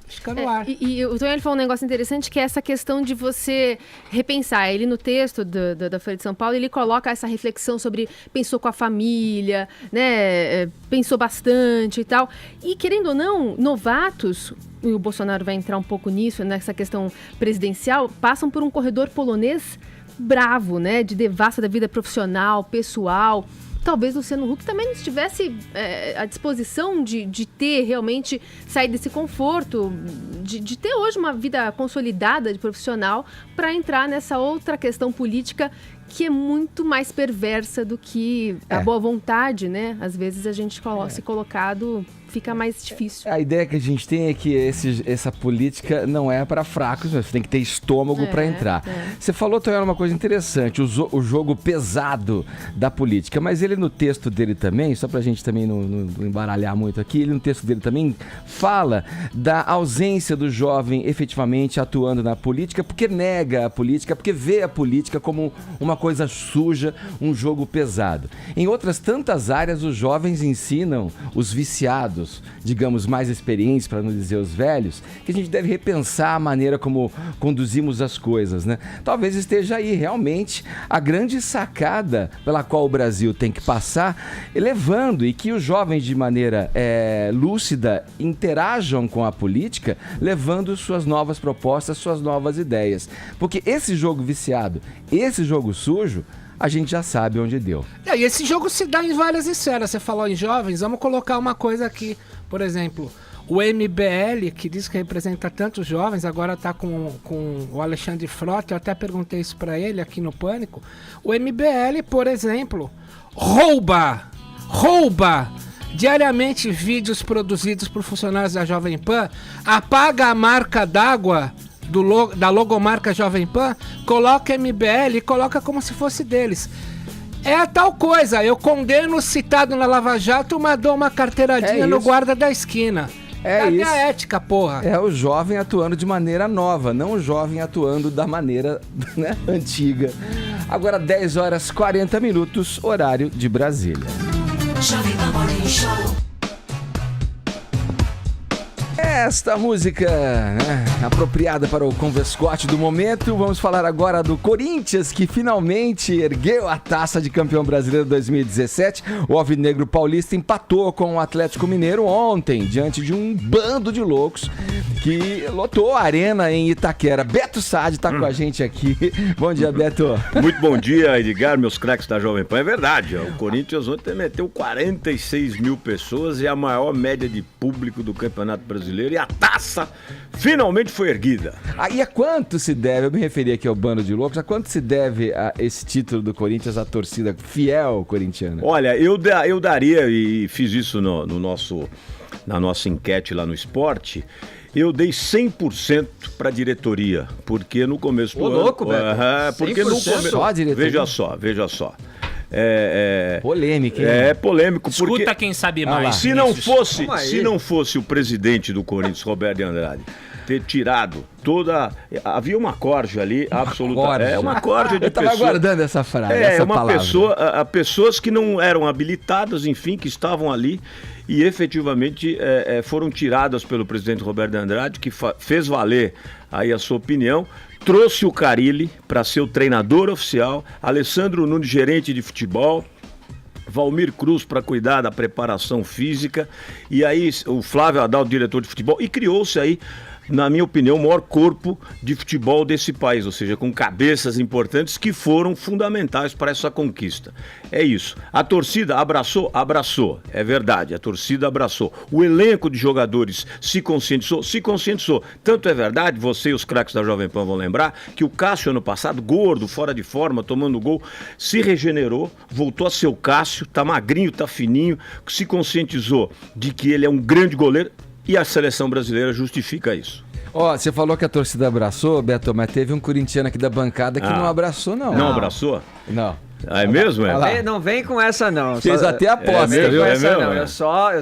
Fica no ar. E o Tonhão falou um negócio interessante, que é essa questão de você repensar. Ele, no texto da Folha de São Paulo, ele coloca essa reflexão sobre pensou com a família, né? Pensou bastante e tal. E, querendo ou não, novatos, e o Bolsonaro vai entrar um pouco nisso, nessa questão presidencial, passam por um corredor polonês bravo, né? De devassa da vida profissional, pessoal. Talvez Luciano Huck também não estivesse à disposição de ter realmente saído desse conforto, de ter hoje uma vida consolidada de profissional para entrar nessa outra questão política que é muito mais perversa do que a boa vontade, né? Às vezes a gente se colocado fica mais difícil. A ideia que a gente tem é que essa política não é para fracos, você tem que ter estômago para entrar. Você falou, Tonhão, uma coisa interessante, o jogo pesado da política, mas ele no texto dele também, só pra gente também não embaralhar muito aqui, ele no texto dele também fala da ausência do jovem efetivamente atuando na política, porque nega a política, porque vê a política como uma coisa suja, um jogo pesado. Em outras tantas áreas, os jovens ensinam os viciados, digamos, mais experientes, para não dizer os velhos, que a gente deve repensar a maneira como conduzimos as coisas, né? Talvez esteja aí realmente a grande sacada pela qual o Brasil tem que passar, elevando, e que os jovens de maneira lúcida interajam com a política, levando suas novas propostas, suas novas ideias. Porque esse jogo viciado, esse jogo sujo, a gente já sabe onde deu. E esse jogo se dá em várias esferas. Você falou em jovens, vamos colocar uma coisa aqui. Por exemplo, o MBL, que diz que representa tantos jovens, agora está com o Alexandre Frota, eu até perguntei isso para ele aqui no Pânico. O MBL, por exemplo, rouba diariamente vídeos produzidos por funcionários da Jovem Pan, apaga a marca d'água da logomarca Jovem Pan, coloca MBL e coloca como se fosse deles. É a tal coisa, eu condeno o citado na Lava Jato, mas dou uma carteiradinha no guarda da esquina. Cadê a ética, porra? É o jovem atuando de maneira nova, não o jovem atuando da maneira, né, antiga. Agora 10 horas 40 minutos, horário de Brasília. Esta música, né, apropriada para o converscote do momento. Vamos falar agora do Corinthians, que finalmente ergueu a taça de campeão brasileiro 2017. O Alvinegro Paulista empatou com o Atlético Mineiro ontem, diante de um bando de loucos que lotou a arena em Itaquera. Beto Saad está com a gente aqui. Bom dia, Beto. Muito bom dia, Edgar, meus craques da Jovem Pan. É verdade, ó, o Corinthians ontem meteu 46 mil pessoas e a maior média de público do Campeonato Brasileiro, e a taça finalmente foi erguida. E a quanto se deve, eu me referi aqui ao bando de loucos, a quanto se deve a esse título do Corinthians à torcida fiel corintiana? Olha, eu daria, e fiz isso na nossa enquete lá no Esporte, eu dei 100% para a diretoria, porque no começo do ano... Ô, louco, velho. Porque no começo... Só a diretoria? Veja só. Polêmico, hein? É polêmico, porque... Escuta quem sabe mais. Se não fosse o presidente do Corinthians, Roberto de Andrade, ter tirado toda... Havia uma corja ali, absoluta. Uma corja de pessoas... Eu estava aguardando essa frase, essa palavra. Pessoas que não eram habilitadas, enfim, que estavam ali e efetivamente foram tiradas pelo presidente Roberto de Andrade, que fez valer aí a sua opinião. Trouxe o Carille para ser o treinador oficial, Alessandro Nunes, gerente de futebol, Valmir Cruz para cuidar da preparação física, e aí o Flávio Adalto, diretor de futebol, e criou-se aí, na minha opinião, o maior corpo de futebol desse país, ou seja, com cabeças importantes que foram fundamentais para essa conquista. É isso. A torcida abraçou? Abraçou. É verdade, a torcida abraçou. O elenco de jogadores se conscientizou? Se conscientizou. Tanto é verdade, você e os craques da Jovem Pan vão lembrar, que o Cássio ano passado, gordo, fora de forma, tomando gol, se regenerou, voltou a ser o Cássio, tá magrinho, tá fininho, se conscientizou de que ele é um grande goleiro. E a seleção brasileira justifica isso. Você falou que a torcida abraçou, Beto, mas teve um corintiano aqui da bancada que não abraçou, não. Não abraçou? Não. É mesmo? Não vem com essa, não. Fez até a aposta, viu? Eu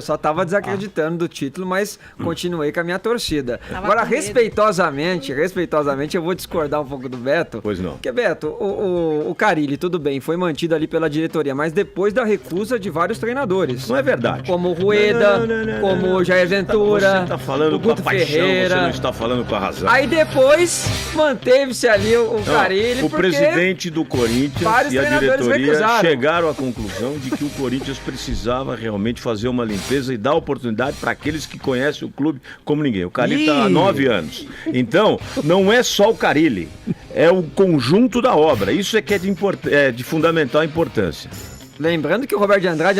só tava desacreditando do título, mas continuei com a minha torcida. Agora, respeitosamente, eu vou discordar um pouco do Beto. Pois não. Porque, Beto, o Carille, tudo bem, foi mantido ali pela diretoria, mas depois da recusa de vários treinadores. Não é verdade. Como o Rueda, como o Jair Ventura, você tá falando o Guto com a paixão, Ferreira. você não está falando com a razão. Aí depois manteve-se ali o Carille, o presidente do Corinthians e a diretoria chegaram à conclusão de que o Corinthians precisava realmente fazer uma limpeza e dar oportunidade para aqueles que conhecem o clube como ninguém. O Carille está há 9 anos. Então, não é só o Carille, é o conjunto da obra. Isso é que é de fundamental importância. Lembrando que o Roberto de Andrade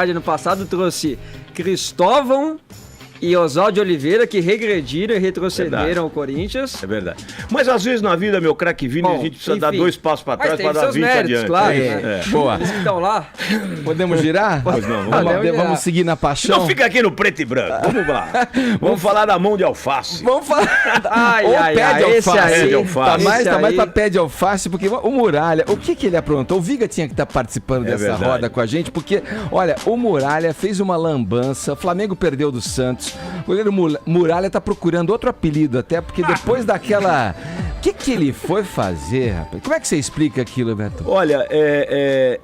ano passado trouxe Cristóvão e Oswaldo de Oliveira, que regrediram e retrocederam o Corinthians. É verdade. Mas às vezes na vida, meu craque Vini, a gente precisa dar 2 passos para trás para dar 20 adiante. Claro. Boa. Eles que estão lá. Podemos girar? Pois não. Vamos seguir na paixão. Não fica aqui no preto e branco. Vamos lá. Vamos falar da mão de alface. Vamos falar. Pé de alface. Tá mais pra pé de alface, porque o Muralha, o que ele aprontou? O Viga tinha que estar participando dessa roda com a gente, porque, olha, o Muralha fez uma lambança, o Flamengo perdeu do Santos. O goleiro Muralha tá procurando outro apelido até, porque depois daquela... O que ele foi fazer, rapaz? Como é que você explica aquilo, Beto? Olha,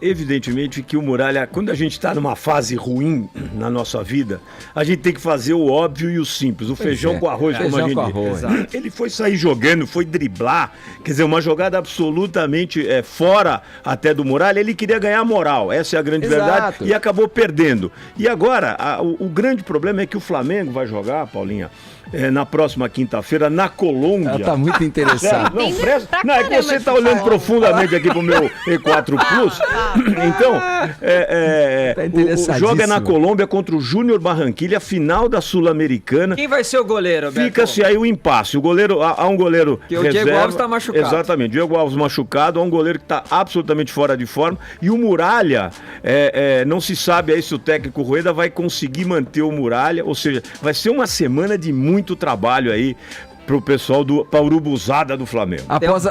evidentemente que o Muralha, quando a gente tá numa fase ruim na nossa vida, a gente tem que fazer o óbvio e o simples, o feijão com arroz, como a gente diz. Ele foi sair jogando, foi driblar, quer dizer, uma jogada absolutamente fora até do Muralha. Ele queria ganhar moral, essa é a grande verdade, e acabou perdendo. E agora, o grande problema é que o Flamengo vai jogar, Paulinha, na próxima quinta-feira, na Colômbia. Ela tá muito interessada. Não, é que você tá olhando profundamente aqui pro meu E4 Plus. Então, joga na Colômbia contra o Júnior Barranquilla, final da Sul-Americana. Quem vai ser o goleiro, Beto? Fica-se aí o impasse. O goleiro, há um goleiro que o Diego Alves tá machucado. Exatamente, Diego Alves machucado, há um goleiro que tá absolutamente fora de forma. E o Muralha, não se sabe aí se o técnico Rueda vai conseguir manter o Muralha, ou seja, vai ser uma semana de muito trabalho aí pro pessoal pra urubuzada do Flamengo.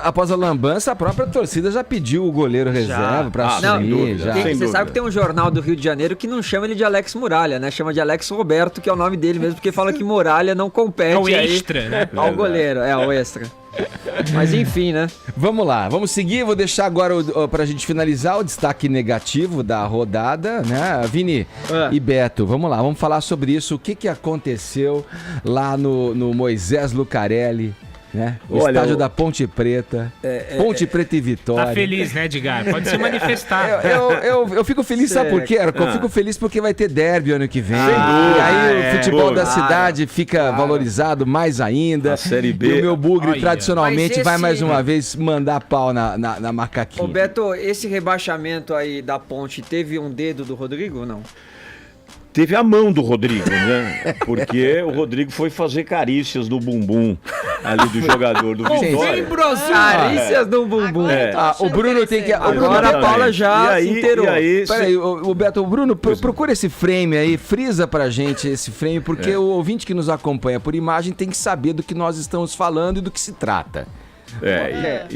Após a lambança, a própria torcida já pediu o goleiro reserva pra assumir. Você sabe que tem um jornal do Rio de Janeiro que não chama ele de Alex Muralha, né? Chama de Alex Roberto, que é o nome dele mesmo, porque fala que Muralha não compete é o extra, né? ao goleiro. É o extra. Mas enfim, né? Vamos lá, vamos seguir. Vou deixar agora pra gente finalizar o destaque negativo da rodada, né? Vini e Beto, vamos lá, vamos falar sobre isso. O que aconteceu lá no Moisés Lucarelli, né? O estádio da Ponte Preta. Ponte Preta e Vitória. Tá feliz, né, Edgar? Pode se manifestar. Eu fico feliz, sabe por quê? Eu fico feliz porque vai ter derby ano que vem. Sem dúvida. E aí o futebol da cidade fica valorizado mais ainda. A Série B. E o meu bugre, tradicionalmente, vai mais uma vez vez mandar pau na macaquinha. Ô Beto, esse rebaixamento aí da Ponte teve um dedo do Rodrigo ou não? Teve a mão do Rodrigo, né? Porque o Rodrigo foi fazer carícias no bumbum ali do jogador do Vitória. Carícias no bumbum. O Bruno tem que... Agora a Paula já se inteirou. Peraí, o Beto, o Bruno, procura esse frame aí, frisa pra gente esse frame, porque o ouvinte que nos acompanha por imagem tem que saber do que nós estamos falando e do que se trata.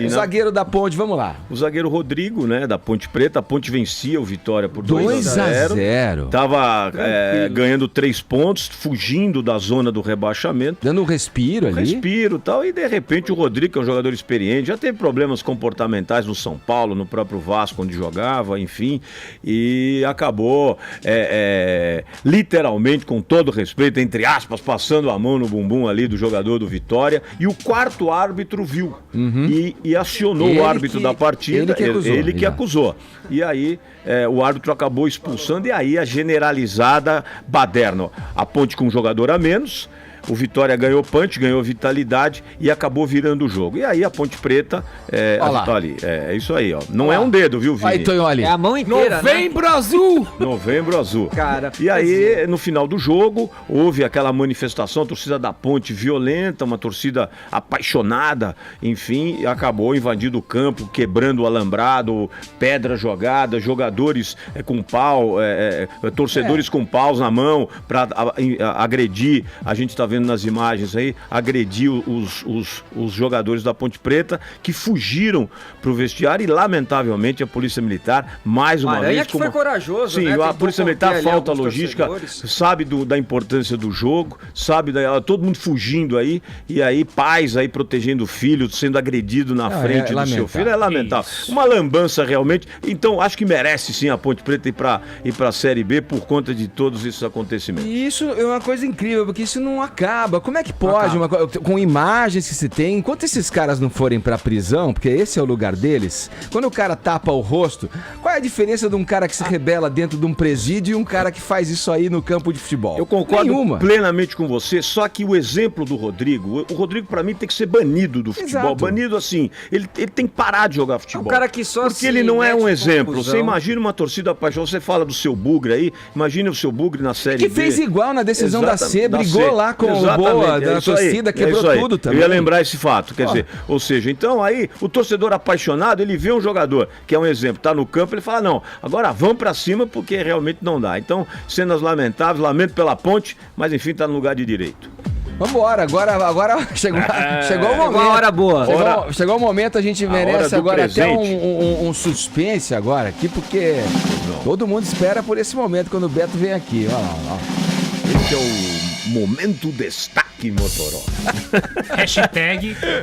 O zagueiro da Ponte, vamos lá. O zagueiro Rodrigo, né, da Ponte Preta. A Ponte vencia o Vitória por 2-0. Tava ganhando 3 pontos, fugindo da zona do rebaixamento. Dando um respiro ali. Respiro e tal. E de repente o Rodrigo, que é um jogador experiente, já teve problemas comportamentais no São Paulo, no próprio Vasco, onde jogava, enfim. E acabou, literalmente, com todo respeito, entre aspas, passando a mão no bumbum ali do jogador do Vitória. E o quarto árbitro viu. E acionou o árbitro da partida, ele que acusou. E aí o árbitro acabou expulsando, e aí a generalizada baderna. A Ponte com um jogador a menos, o Vitória ganhou punch, ganhou vitalidade e acabou virando o jogo. E aí a Ponte Preta, é isso aí, ó. Não é um dedo, viu, Vini? Aí, Tonholi. É a mão inteira, Novembro Azul! Novembro Azul. Cara, e aí, no final do jogo, houve aquela manifestação, a torcida da Ponte violenta, uma torcida apaixonada, enfim, acabou invadindo o campo, quebrando o alambrado, pedra jogada, jogadores com pau, torcedores com paus na mão para agredir. A gente está vendo nas imagens aí, agrediu os jogadores da Ponte Preta, que fugiram pro vestiário, e lamentavelmente a Polícia Militar, mais uma vez... que foi corajoso, sim, né? A Polícia Militar falta logística, sabe da importância do jogo, sabe todo mundo fugindo aí, e aí pais aí protegendo o filho, sendo agredido na frente do seu filho, é lamentável. Isso. Uma lambança realmente. Então acho que merece sim a Ponte Preta ir pra Série B por conta de todos esses acontecimentos. E isso é uma coisa incrível, porque isso não acaba. Como é que pode, com imagens que se tem, enquanto esses caras não forem pra prisão, porque esse é o lugar deles, quando o cara tapa o rosto, qual é a diferença de um cara que se rebela dentro de um presídio e um cara que faz isso aí no campo de futebol? Eu concordo plenamente com você, só que o exemplo do Rodrigo, o Rodrigo pra mim tem que ser banido do futebol. Exato. Banido assim, ele tem que parar de jogar futebol. É um cara que só porque ele não é um exemplo. Você imagina uma torcida apaixonada, você fala do seu Bugre aí, imagina o seu Bugre na Série B. Que fez igual na decisão da C, brigou lá com o Boa da torcida, quebrou tudo também. Eu ia lembrar esse fato, quer dizer, ou seja, então aí o torcedor apaixonado, ele vê um jogador que é um exemplo, tá no campo, ele fala, não, agora vamos pra cima porque realmente não dá. Então, cenas lamentáveis, lamento pela Ponte, mas enfim, tá no lugar de direito. Vambora, agora chegou o momento. Uma hora boa. Chegou o momento, a gente merece agora até um suspense agora aqui, porque todo mundo espera por esse momento quando o Beto vem aqui. Olha lá. Esse é o Momento Destaque Motorola.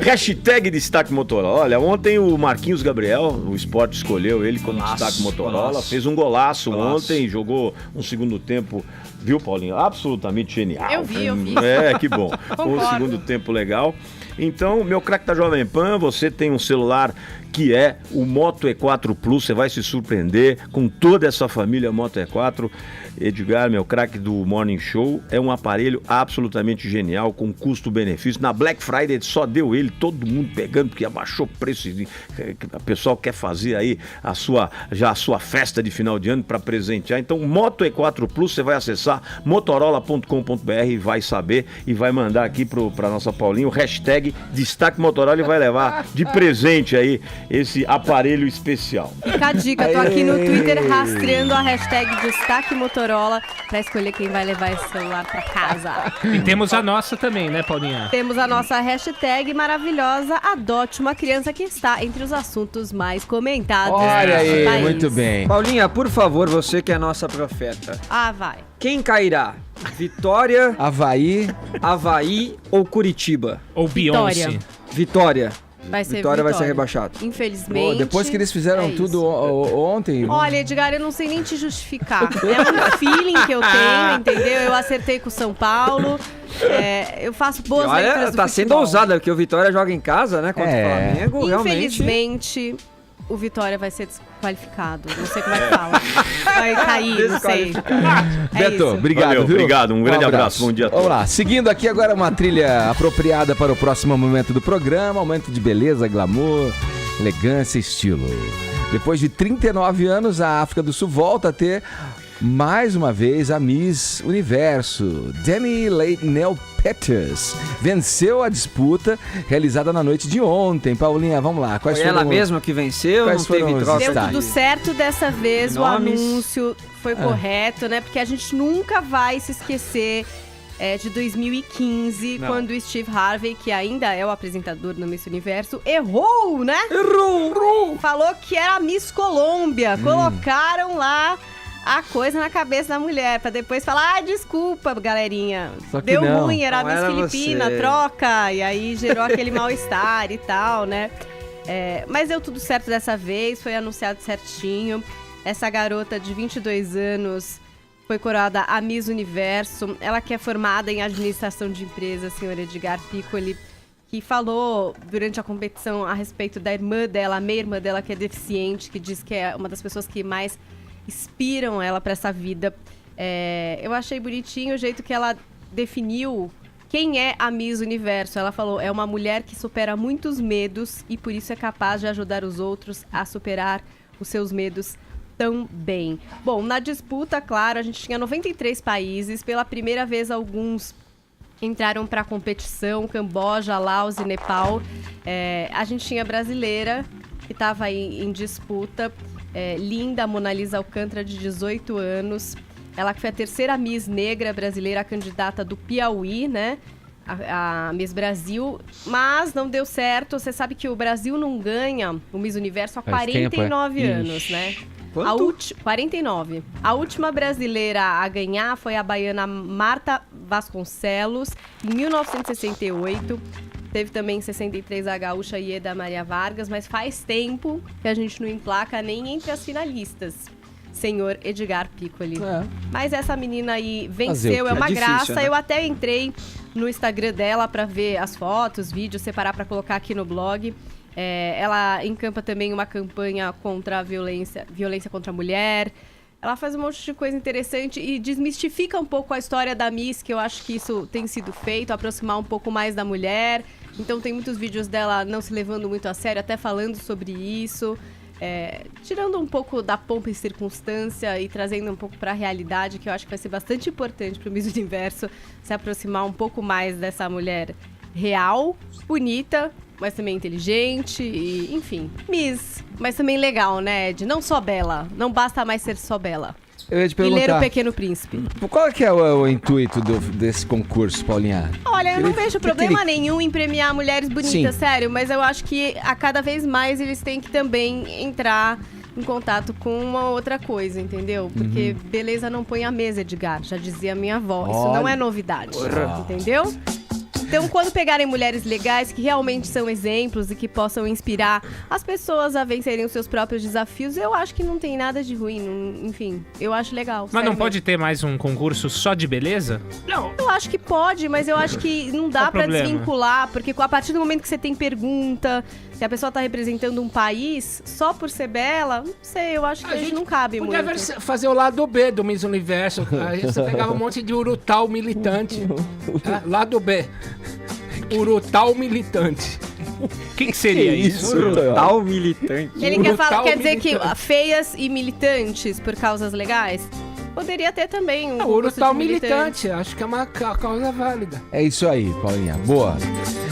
Hashtag Destaque Motorola. Olha, ontem o Marquinhos Gabriel, o Sport escolheu ele como destaque Motorola. Fez um golaço ontem, jogou um segundo tempo, viu, Paulinho? Absolutamente genial. Eu vi. Que bom. Um segundo tempo legal. Então, meu craque da Jovem Pan, você tem um celular que é o Moto E4 Plus, você vai se surpreender com toda essa família Moto E4. Edgar, meu craque do Morning Show, é um aparelho absolutamente genial, com custo-benefício. Na Black Friday só deu ele, todo mundo pegando, porque abaixou o preço. O pessoal quer fazer aí a sua festa de final de ano para presentear. Então, Moto E4 Plus, você vai acessar motorola.com.br e vai saber, e vai mandar aqui para nossa Paulinha o hashtag Destaque Motorola, e vai levar de presente aí esse aparelho especial. Fica a dica, tô aqui no Twitter rastreando a hashtag Destaque Motorola pra escolher quem vai levar esse celular pra casa. E temos a nossa também, né, Paulinha? Temos a nossa hashtag maravilhosa Adote uma Criança, que está entre os assuntos mais comentados. Olha aí, muito bem. Paulinha, por favor, você que é nossa profeta. Vai. Quem cairá? Vitória, Avaí ou Curitiba? Ou Beyoncé. Vitória. Vai ser Vitória vai ser rebaixado. Infelizmente. Pô, depois que eles fizeram tudo ontem. Olha, Edgar, eu não sei nem te justificar. É um feeling que eu tenho, entendeu? Eu acertei com o São Paulo. Eu faço boas leituras do tá sendo ousada, porque o Vitória joga em casa, né? Contra o Flamengo. Infelizmente, o Vitória vai ser desqualificado. Não sei como é que fala. Vai cair, não sei. Beto, obrigado, Valeu, viu? obrigado, um grande abraço, bom dia a todos. Vamos lá, seguindo aqui agora uma trilha apropriada para o próximo momento do programa, momento de beleza, glamour, elegância e estilo. Depois de 39 anos, a África do Sul volta a ter mais uma vez a Miss Universo. Demi Leitnell Peters venceu a disputa realizada na noite de ontem. Paulinha, vamos lá. Foi ela mesma que venceu? Quais foram os Deu tudo certo dessa vez, o anúncio foi correto, né? Porque a gente nunca vai se esquecer de 2015, quando o Steve Harvey, que ainda é o apresentador do Miss Universo, errou, né? Errou! Falou que era Miss Colômbia. Colocaram lá a coisa na cabeça da mulher, pra depois falar, desculpa, galerinha. Deu ruim, era a Miss Filipina, troca. E aí gerou aquele mal-estar e tal, né? Mas deu tudo certo dessa vez, foi anunciado certinho. Essa garota de 22 anos foi coroada a Miss Universo. Ela que é formada em administração de empresas, a senhora Edgar Piccoli, que falou durante a competição a respeito da irmã dela, a meia-irmã dela que é deficiente, que diz que é uma das pessoas que mais inspiram ela para essa vida. Eu achei bonitinho o jeito que ela definiu quem é a Miss Universo. Ela falou, é uma mulher que supera muitos medos e por isso é capaz de ajudar os outros a superar os seus medos também. Bom, na disputa, claro, a gente tinha 93 países. Pela primeira vez, alguns entraram para a competição, Camboja, Laos e Nepal. A gente tinha brasileira que estava aí em disputa. Linda Mona Lisa Alcântara, de 18 anos. Ela que foi a terceira Miss negra brasileira, a candidata do Piauí, né? A Miss Brasil. Mas não deu certo. Você sabe que o Brasil não ganha o Miss Universo há 49 anos, né? Quanto? 49. A última brasileira a ganhar foi a baiana Marta Vasconcelos, em 1968. Teve também em 63 a gaúcha Ieda Maria Vargas, mas faz tempo que a gente não emplaca nem entre as finalistas. Senhor Edgar Piccoli. Mas essa menina aí venceu, é uma graça. Né? Eu até entrei no Instagram dela para ver as fotos, vídeos, separar para colocar aqui no blog. Ela encampa também uma campanha contra a violência contra a mulher. Ela faz um monte de coisa interessante e desmistifica um pouco a história da Miss, que eu acho que isso tem sido feito, aproximar um pouco mais da mulher. Então tem muitos vídeos dela não se levando muito a sério, até falando sobre isso. Tirando um pouco da pompa e circunstância e trazendo um pouco para a realidade, que eu acho que vai ser bastante importante para o Miss Universo se aproximar um pouco mais dessa mulher real, bonita, mas também inteligente e, enfim, Miss. Mas também legal, né, Ed? Não só bela. Não basta mais ser só bela. Eu ia te perguntar, e ler O Pequeno Príncipe. Qual é que é o intuito desse concurso, Paulinha? Olha, eu não vejo problema nenhum em premiar mulheres bonitas, sério. Mas eu acho que a cada vez mais eles têm que também entrar em contato com uma outra coisa, entendeu? Porque beleza não põe a mesa, Edgar. Já dizia a minha avó. Isso não é novidade, entendeu? Então, quando pegarem mulheres legais que realmente são exemplos e que possam inspirar as pessoas a vencerem os seus próprios desafios, eu acho que não tem nada de ruim. Enfim, eu acho legal. Mas não pode ter mais um concurso só de beleza? Não. Eu acho que pode, mas eu acho que não dá pra desvincular, porque a partir do momento que você tem pergunta, se a pessoa tá representando um país, só por ser bela, não sei, eu acho que a gente não cabe muito. Podia fazer o lado B do Miss Universo. Aí você pegava um monte de urutal militante. Lado B. Urutal militante. O que seria isso? Urutal militante. Ele quer dizer que feias e militantes por causas legais? Poderia ter também um urutal militante. Acho que é uma causa válida. É isso aí, Paulinha. Boa.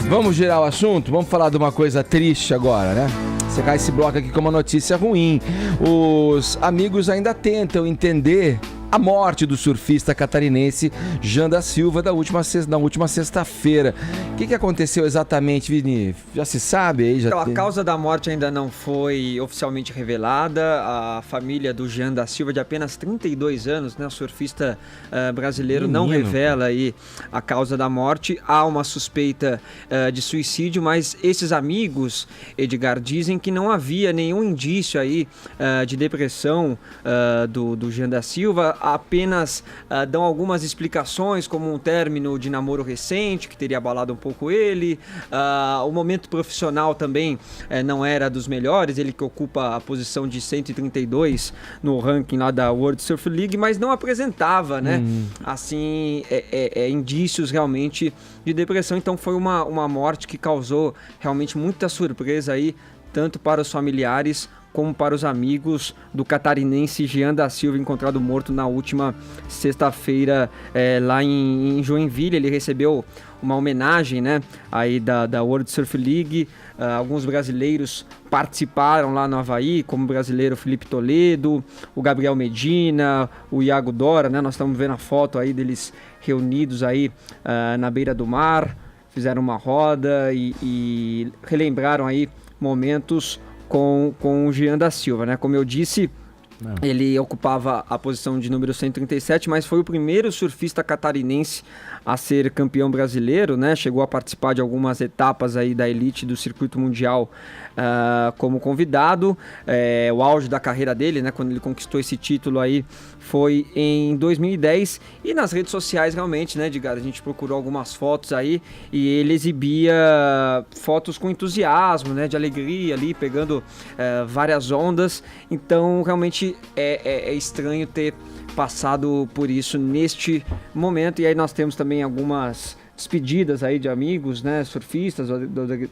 Vamos girar o assunto? Vamos falar de uma coisa triste agora, né? Secar esse bloco aqui com uma notícia ruim. Os amigos ainda tentam entender a morte do surfista catarinense Jean da Silva na última sexta-feira. O que aconteceu exatamente, Vini? Já se sabe aí? Então, a causa da morte ainda não foi oficialmente revelada. A família do Jean da Silva, de apenas 32 anos, né, o surfista brasileiro, não revela aí a causa da morte. Há uma suspeita de suicídio, mas esses amigos, Edgar, dizem que não havia nenhum indício aí de depressão do Jean da Silva, apenas dão algumas explicações, como um término de namoro recente, que teria abalado um pouco ele, o momento profissional também não era dos melhores, ele que ocupa a posição de 132 no ranking lá da World Surf League, mas não apresentava, né, assim, indícios realmente de depressão. Então foi uma morte que causou realmente muita surpresa aí, tanto para os familiares como para os amigos do catarinense Jean da Silva, encontrado morto na última sexta-feira lá em Joinville. Ele recebeu uma homenagem, né, aí da World Surf League. Alguns brasileiros participaram lá no Havaí, como o brasileiro Felipe Toledo, o Gabriel Medina, o Iago Dora, né? Nós estamos vendo a foto aí deles reunidos aí na beira do mar, fizeram uma roda e relembraram aí momentos com o Jean da Silva, né? Como eu disse, ele ocupava a posição de número 137, mas foi o primeiro surfista catarinense a ser campeão brasileiro, né? Chegou a participar de algumas etapas aí da elite do circuito mundial como convidado. O auge da carreira dele, né, quando ele conquistou esse título aí, foi em 2010. E nas redes sociais, realmente, né, Edgar, a gente procurou algumas fotos aí e ele exibia fotos com entusiasmo, né, de alegria ali, pegando várias ondas. Então, realmente é estranho ter passado por isso neste momento. E aí nós temos também algumas despedidas aí de amigos, né, surfistas,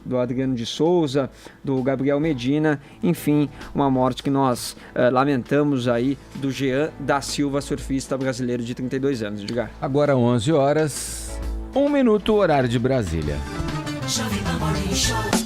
do Adriano de Souza, do Gabriel Medina, enfim, uma morte que nós lamentamos aí do Jean da Silva, surfista brasileiro de 32 anos, Edgar. Agora 11 horas, 1 minuto, horário de Brasília.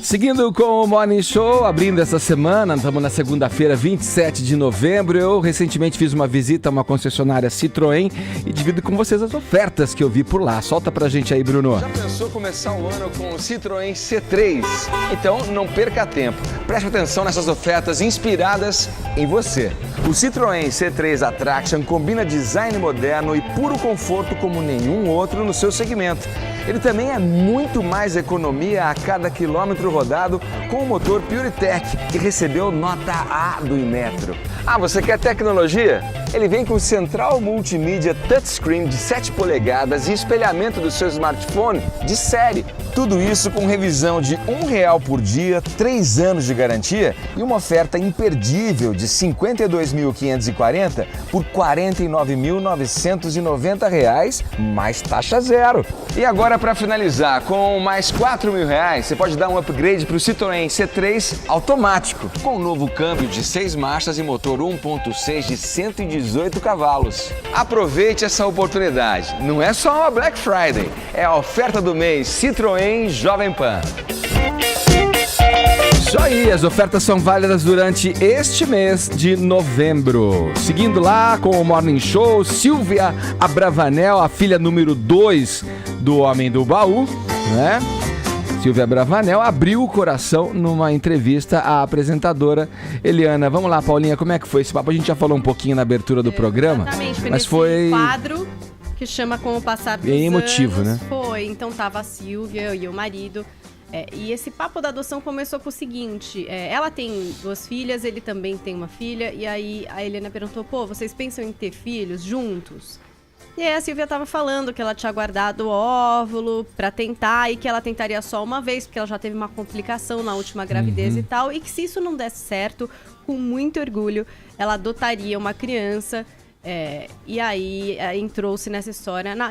Seguindo com o Morning Show, abrindo essa semana, estamos na segunda-feira, 27 de novembro. Eu recentemente fiz uma visita a uma concessionária Citroën e divido com vocês as ofertas que eu vi por lá. Solta pra gente aí, Bruno. Já pensou começar o ano com o Citroën C3? Então não perca tempo. Preste atenção nessas ofertas inspiradas em você. O Citroën C3 Attraction combina design moderno e puro conforto como nenhum outro no seu segmento. Ele também é muito mais economia a cada quilômetro rodado com o motor PureTech, que recebeu nota A do Inmetro. Ah, você quer tecnologia? Ele vem com central multimídia touchscreen de 7 polegadas e espelhamento do seu smartphone de série. Tudo isso com revisão de R$1 por dia, 3 anos de garantia e uma oferta imperdível de R$ 52.540 por R$ 49.990 mais taxa zero. E agora, para finalizar, com mais R$4.000, você pode dar um upgrade para o Citroën C3 automático, com um novo câmbio de 6 marchas e motor 1.6 de 118 cavalos. Aproveite essa oportunidade. Não é só uma Black Friday, é a oferta do mês Citroën Jovem Pan. Isso aí, as ofertas são válidas durante este mês de novembro. Seguindo lá com o Morning Show, Silvia Abravanel, a filha número 2 do Homem do Baú, né? Silvia Abravanel abriu o coração numa entrevista à apresentadora Eliana. Vamos lá, Paulinha, como é que foi esse papo? A gente já falou um pouquinho na abertura do programa, exatamente, mas foi quadro que chama Como Passar pelos bem emotivo, anos. Né? Foi, então tava a Silvia e o marido. E esse papo da adoção começou com o seguinte, ela tem 2 filhas, ele também tem uma filha, e aí a Eliana perguntou, vocês pensam em ter filhos juntos? E aí a Silvia tava falando que ela tinha guardado o óvulo pra tentar, e que ela tentaria só uma vez, porque ela já teve uma complicação na última gravidez e tal, e que se isso não desse certo, com muito orgulho, ela adotaria uma criança. E aí entrou-se na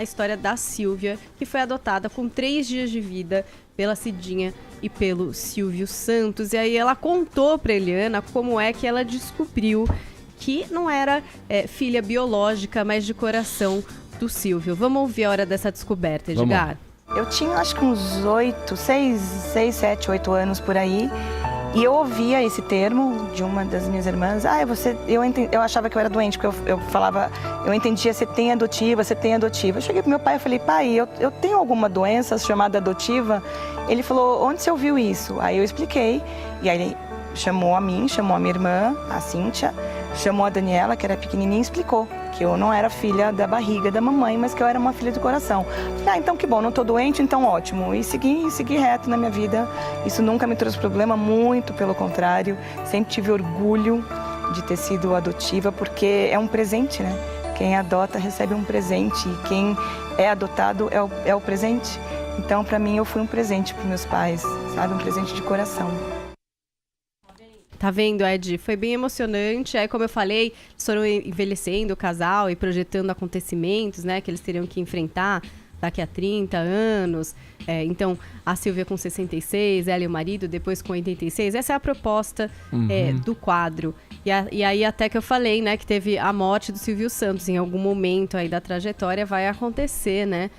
história da Silvia, que foi adotada com 3 dias de vida pela Cidinha e pelo Silvio Santos. E aí ela contou pra Eliana como é que ela descobriu que não era filha biológica, mas de coração do Silvio. Vamos ouvir a hora dessa descoberta, Edgar? Eu tinha acho que uns 7, 8 anos por aí. E eu ouvia esse termo de uma das minhas irmãs. Eu achava que eu era doente, porque eu falava, eu entendia, você tem adotiva. Eu cheguei pro meu pai e falei, pai, eu tenho alguma doença chamada adotiva? Ele falou, onde você ouviu isso? Aí eu expliquei, e aí ele chamou a minha irmã, a Cíntia, chamou a Daniela, que era pequenininha, e explicou que eu não era filha da barriga da mamãe, mas que eu era uma filha do coração. Falei, então que bom, não tô doente, então ótimo. E segui reto na minha vida. Isso nunca me trouxe problema, muito pelo contrário. Sempre tive orgulho de ter sido adotiva, porque é um presente, né? Quem adota recebe um presente, e quem é adotado é o presente. Então, para mim, eu fui um presente para meus pais, sabe? Um presente de coração. Tá vendo, Ed? Foi bem emocionante. Aí, como eu falei, eles foram envelhecendo o casal e projetando acontecimentos, né? Que eles teriam que enfrentar daqui a 30 anos. Então, a Silvia com 66, ela e o marido, depois com 86. Essa é a proposta do quadro. E aí, até que eu falei, né? Que teve a morte do Silvio Santos. Em algum momento aí da trajetória vai acontecer, né?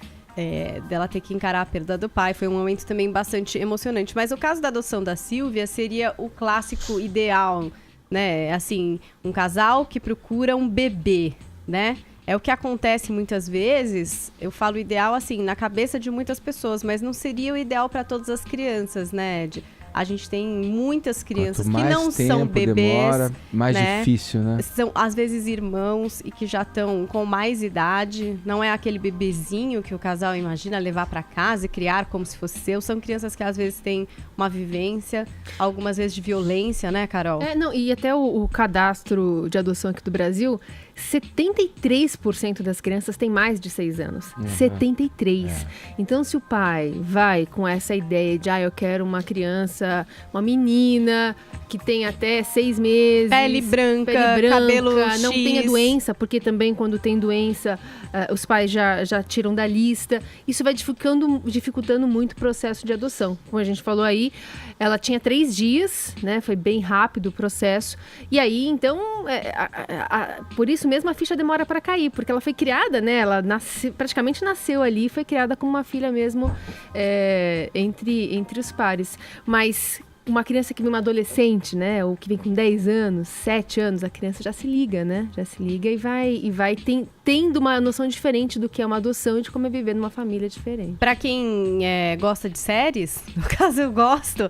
Dela ter que encarar a perda do pai. Foi um momento também bastante emocionante. Mas o caso da adoção da Silvia seria o clássico ideal, né? Assim, um casal que procura um bebê, né? É o que acontece muitas vezes, eu falo ideal assim, na cabeça de muitas pessoas, mas não seria o ideal para todas as crianças, né, Ed? A gente tem muitas crianças que não são bebês, demora, mais né? difícil, né? São, às vezes, irmãos e que já estão com mais idade. Não é aquele bebezinho que o casal imagina levar para casa e criar como se fosse seu. São crianças que, às vezes, têm uma vivência, algumas vezes de violência, né, Carol? E até o cadastro de adoção aqui do Brasil, 73% das crianças têm mais de 6 anos. 73%. Então, se o pai vai com essa ideia de, eu quero uma criança, uma menina que tem até 6 meses, pele branca, cabelo não X. tenha doença, porque também quando tem doença, os pais já tiram da lista. Isso vai dificultando muito o processo de adoção. Como a gente falou aí, ela tinha 3 dias, né? Foi bem rápido o processo. E aí, então, por isso mesmo a ficha demora para cair, porque ela foi criada, né? Ela praticamente nasceu ali, foi criada como uma filha mesmo entre os pares. Mas uma criança que vem uma adolescente, né? Ou que vem com 10 anos, 7 anos, a criança já se liga, né? Já se liga e vai tendo uma noção diferente do que é uma adoção e de como é viver numa família diferente. Pra quem gosta de séries, no caso eu gosto,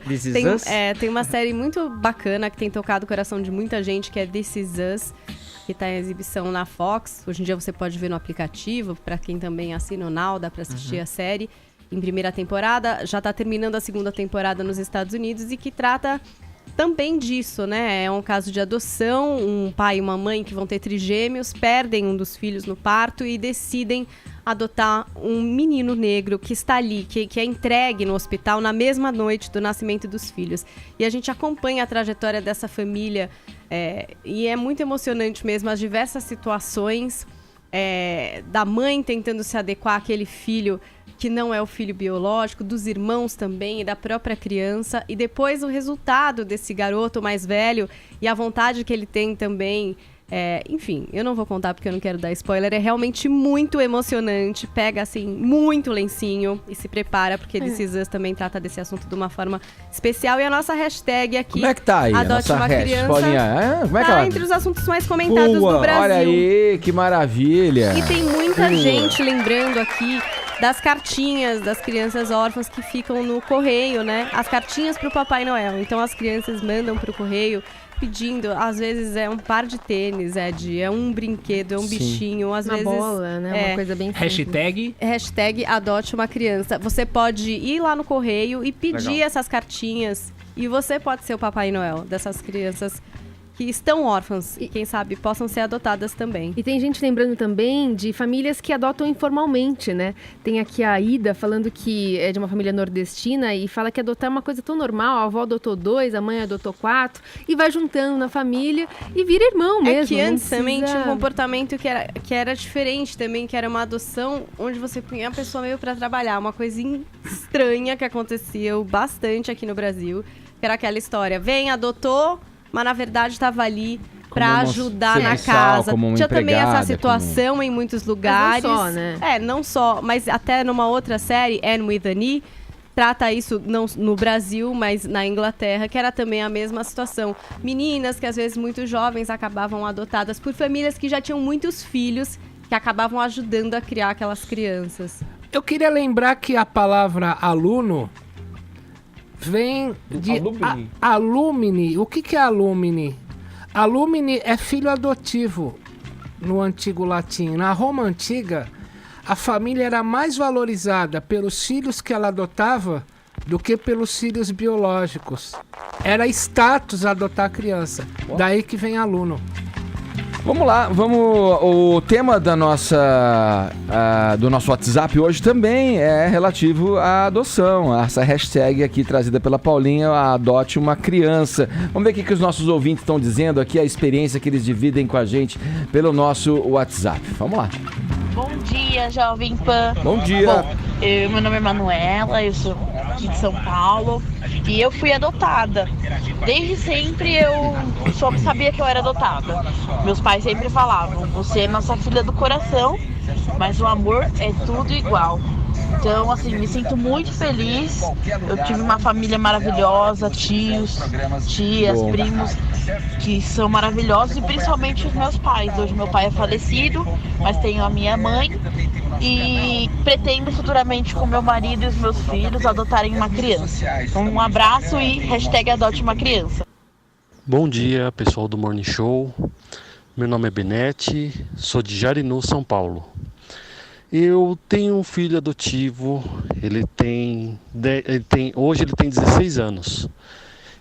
tem uma série muito bacana que tem tocado o coração de muita gente, que é This Is Us, que está em exibição na Fox. Hoje em dia você pode ver no aplicativo, para quem também assina o Now, dá para assistir a série. Em primeira temporada, já está terminando a segunda temporada nos Estados Unidos e que trata também disso, né? É um caso de adoção, um pai e uma mãe que vão ter trigêmeos, perdem um dos filhos no parto e decidem adotar um menino negro que está ali, que é entregue no hospital na mesma noite do nascimento dos filhos. E a gente acompanha a trajetória dessa família e é muito emocionante mesmo as diversas situações da mãe tentando se adequar àquele filho que não é o filho biológico, dos irmãos também e da própria criança, e depois o resultado desse garoto mais velho e a vontade que ele tem também. Enfim, eu não vou contar porque eu não quero dar spoiler, é realmente muito emocionante, pega assim, muito lencinho e se prepara, porque This Is Us também trata desse assunto de uma forma especial, e a nossa hashtag aqui, como é que tá aí, Adote uma Criança, como é que entre os assuntos mais comentados do Brasil. Olha aí, que maravilha! E tem muita gente lembrando aqui das cartinhas das crianças órfãs que ficam no correio, né? As cartinhas pro Papai Noel. Então as crianças mandam pro correio pedindo, às vezes é um par de tênis, é um brinquedo, é um bichinho, às vezes bola, né? Uma coisa bem simples. Hashtag adote uma criança. Você pode ir lá no correio e pedir essas cartinhas e você pode ser o Papai Noel dessas crianças que estão órfãs e, quem sabe, possam ser adotadas também. E tem gente lembrando também de famílias que adotam informalmente, né? Tem aqui a Ida falando que é de uma família nordestina e fala que adotar é uma coisa tão normal. A avó adotou 2, a mãe adotou 4 e vai juntando na família e vira irmão mesmo. Que antes também tinha um comportamento que era diferente também, que era uma adoção onde você punha a pessoa meio para trabalhar. Uma coisa estranha que acontecia bastante aqui no Brasil, que era aquela história, adotou, mas na verdade estava ali para ajudar na casa. Tinha também essa situação em muitos lugares. Mas não só, né? Não só, mas até numa outra série, Anne with an E, trata isso não no Brasil, mas na Inglaterra, que era também a mesma situação. Meninas que às vezes muito jovens acabavam adotadas por famílias que já tinham muitos filhos, que acabavam ajudando a criar aquelas crianças. Eu queria lembrar que a palavra aluno vem de alumni. O que é alumni? Alumni é filho adotivo no antigo latim. Na Roma antiga, a família era mais valorizada pelos filhos que ela adotava do que pelos filhos biológicos. Era status adotar a criança. Daí que vem aluno. Vamos lá, o tema da do nosso WhatsApp hoje também é relativo à adoção. Essa hashtag aqui trazida pela Paulinha, adote uma criança. Vamos ver o que os nossos ouvintes estão dizendo aqui, a experiência que eles dividem com a gente pelo nosso WhatsApp. Vamos lá. Bom dia, Jovem Pan. Bom dia. Bom, meu nome é Manuela, eu sou aqui de São Paulo e eu fui adotada. Desde sempre eu sabia que eu era adotada. Meus pais sempre falavam, você é nossa filha do coração, mas o amor é tudo igual. Então, assim, me sinto muito feliz. Eu tive uma família maravilhosa, tios, tias, primos, que são maravilhosos, e principalmente os meus pais. Hoje meu pai é falecido, mas tenho a minha mãe e pretendo futuramente com meu marido e os meus filhos adotarem uma criança. Então, um abraço e hashtag adote uma criança. Bom dia, pessoal do Morning Show. Meu nome é Benete, sou de Jarinu, São Paulo. Eu tenho um filho adotivo, hoje ele tem 16 anos.